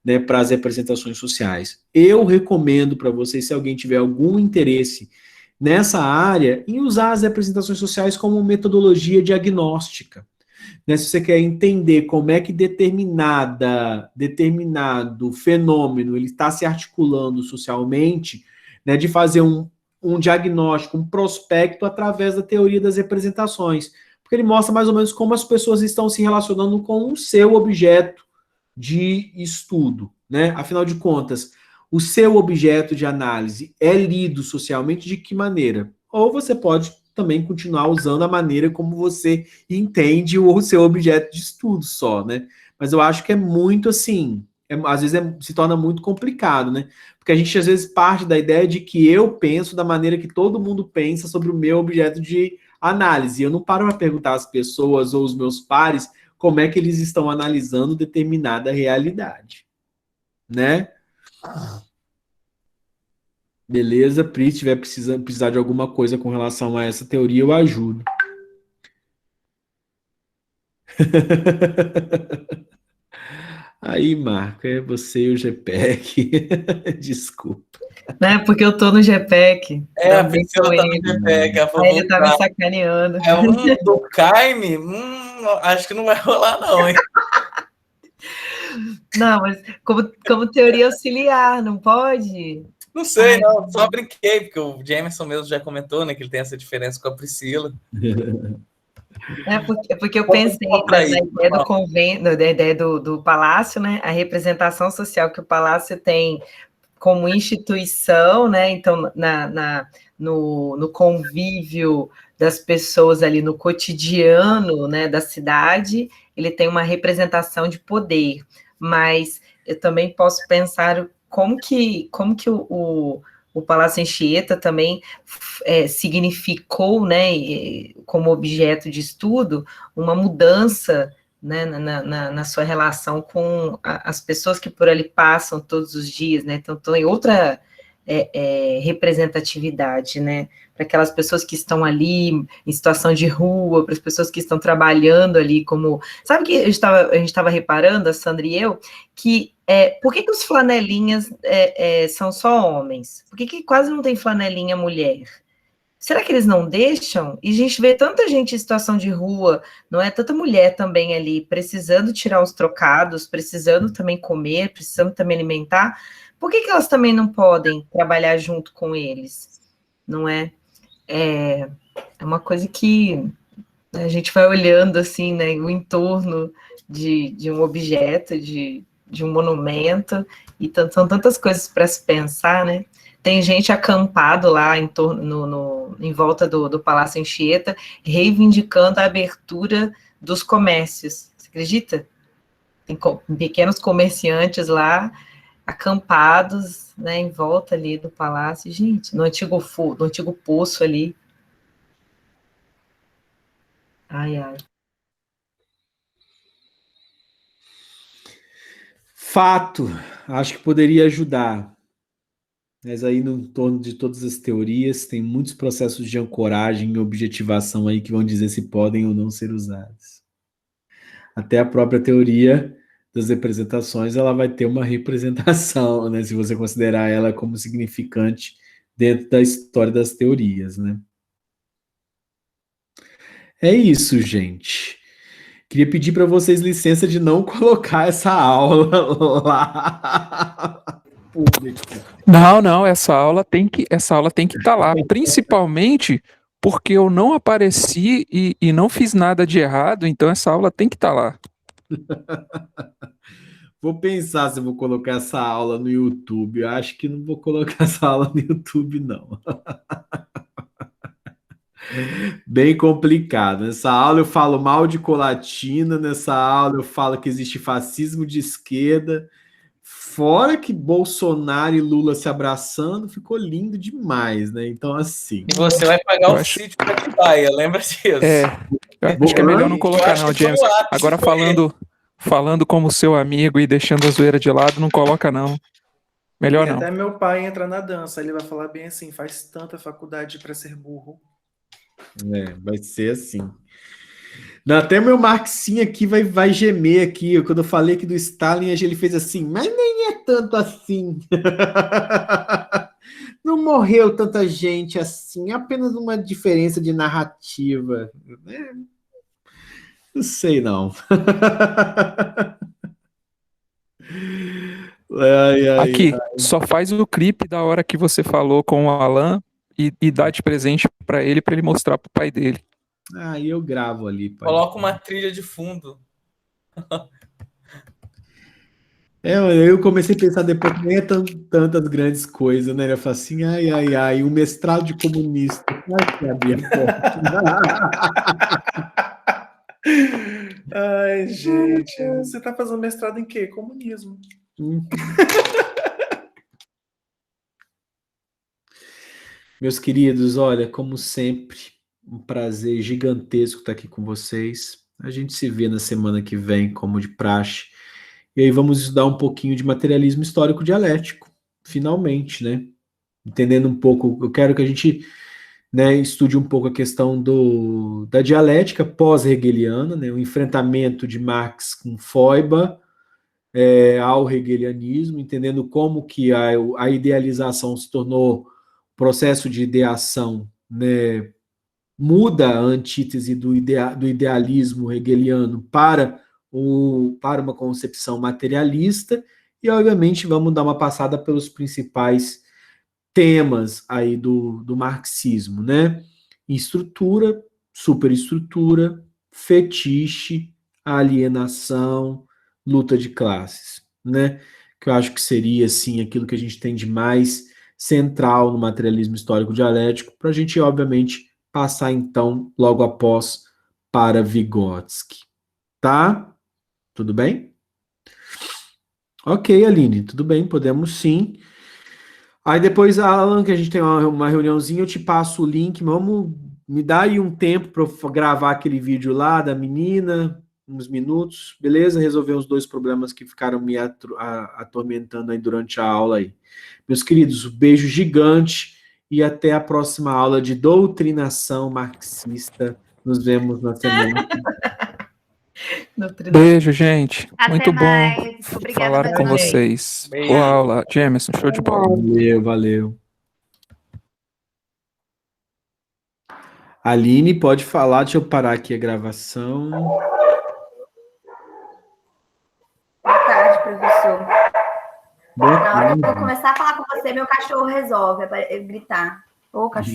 né, para as representações sociais. Eu recomendo para vocês, se alguém tiver algum interesse nessa área, em usar as representações sociais como metodologia diagnóstica. Né, se você quer entender como é que determinado fenômeno ele está se articulando socialmente, né, de fazer um diagnóstico, um prospecto através da teoria das representações, porque ele mostra mais ou menos como as pessoas estão se relacionando com o seu objeto de estudo, né? Afinal de contas, o seu objeto de análise é lido socialmente de que maneira? Ou você pode também continuar usando a maneira como você entende o seu objeto de estudo só, né? Mas eu acho que é muito assim, às vezes se torna muito complicado, né? Porque a gente às vezes parte da ideia de que eu penso da maneira que todo mundo pensa sobre o meu objeto de análise. Eu não paro para perguntar às pessoas ou os meus pares como é que eles estão analisando determinada realidade, né? Beleza, Pri, se tiver precisar de alguma coisa com relação a essa teoria, eu ajudo. Aí, Marco, é você e o GPEC. Desculpa. Né, porque eu tô no GPEC. A Priscila tá no GPEC. Aí ele tá me sacaneando. Do Caime? Acho que não vai rolar, não, hein? Não, mas como teoria auxiliar, não pode? Não sei, não. Só brinquei, porque o Jamerson mesmo já comentou, né, que ele tem essa diferença com a Priscila. Porque eu pensei na ideia do convento, na ideia do palácio, né? A representação social que o palácio tem como instituição, né? Então, no convívio das pessoas ali no cotidiano, né, da cidade, ele tem uma representação de poder, mas eu também posso pensar como que o Palácio Anchieta também significou, né, como objeto de estudo, uma mudança, né, na sua relação com as pessoas que por ali passam todos os dias, né, então tem outra representatividade, né, para aquelas pessoas que estão ali em situação de rua, para as pessoas que estão trabalhando ali como... Sabe que a gente estava reparando, a Sandra e eu, que por que os flanelinhas são só homens? Por que quase não tem flanelinha mulher? Será que eles não deixam? E a gente vê tanta gente em situação de rua, não é? Tanta mulher também ali, precisando tirar uns trocados, precisando também comer, precisando também alimentar. Por que elas também não podem trabalhar junto com eles? Não é? É uma coisa que a gente vai olhando assim, né? O entorno de um objeto, de um monumento, e são tantas coisas para se pensar, né? Tem gente acampado lá em volta do Palácio Anchieta, reivindicando a abertura dos comércios. Você acredita? Tem pequenos comerciantes lá, acampados, né, em volta ali do palácio. Gente, no antigo poço ali. Ai, ai. Fato, acho que poderia ajudar. Mas aí, no torno de todas as teorias, tem muitos processos de ancoragem e objetivação aí que vão dizer se podem ou não ser usados. Até a própria teoria das representações, ela vai ter uma representação, né? Se você considerar ela como significante dentro da história das teorias, né? É isso, gente. Queria pedir para vocês licença de não colocar essa aula lá pública. Não, essa aula tem que estar lá, principalmente porque eu não apareci e não fiz nada de errado, então essa aula tem que estar lá. Vou pensar se eu vou colocar essa aula no YouTube. Eu acho que não vou colocar essa aula no YouTube, não. Bem complicado. Nessa aula eu falo mal de Colatina, nessa aula eu falo que existe fascismo de esquerda. Fora que Bolsonaro e Lula se abraçando, ficou lindo demais, né? Então, assim... E você vai pagar o sítio de Atibaia, lembra disso? Eu acho que é melhor não colocar não, James. Agora falando como seu amigo e deixando a zoeira de lado, não coloca não. Melhor não. Até meu pai entra na dança, ele vai falar bem assim, faz tanta faculdade para ser burro. Vai ser assim. Não, até meu Marxinho aqui vai gemer aqui. Quando eu falei aqui do Stalin, ele fez assim, mas nem é tanto assim. Não morreu tanta gente assim, é apenas uma diferença de narrativa. Não sei, não. Aqui, só faz o clipe da hora que você falou com o Alan e dá de presente para ele mostrar pro pai dele. E eu gravo ali. Pai. Coloca uma trilha de fundo. Eu comecei a pensar depois que nem é tantas grandes coisas, né? Eu falei assim, um mestrado de comunista. Ai, gente, você tá fazendo mestrado em quê? Comunismo. Meus queridos, olha, como sempre, um prazer gigantesco estar aqui com vocês. A gente se vê na semana que vem, como de praxe. E aí vamos estudar um pouquinho de materialismo histórico dialético, finalmente, né? Entendendo um pouco, eu quero que a gente, né, estude um pouco a questão da dialética pós-hegeliana, né, o enfrentamento de Marx com Feuerbach ao hegelianismo, entendendo como que a idealização se tornou processo de ideação, né, muda a antítese do idealismo hegeliano para uma concepção materialista, e obviamente vamos dar uma passada pelos principais temas aí do marxismo, né? Estrutura, superestrutura, fetiche, alienação, luta de classes, né? Que eu acho que seria, assim, aquilo que a gente tem de mais central no materialismo histórico dialético, para a gente, obviamente, passar, então, logo após para Vygotsky. Tá? Tudo bem? Ok, Aline, tudo bem, podemos sim. Aí depois, Alan, que a gente tem uma reuniãozinha, eu te passo o link, vamos me dar aí um tempo para eu gravar aquele vídeo lá da menina, uns minutos, beleza? Resolver os 2 problemas que ficaram me atormentando aí durante a aula aí. Meus queridos, um beijo gigante e até a próxima aula de doutrinação marxista. Nos vemos na semana. Beijo, gente. Até Muito mais. bom Obrigada falar mais com uma vez. vocês. Beijo. Boa aula. Jamerson, show de bola. Valeu, valeu. Aline, pode falar, deixa eu parar aqui a gravação. Boa tarde, professor. Boa Na hora que eu tarde. começar a falar com você, meu cachorro resolve gritar. Ô, cachorro.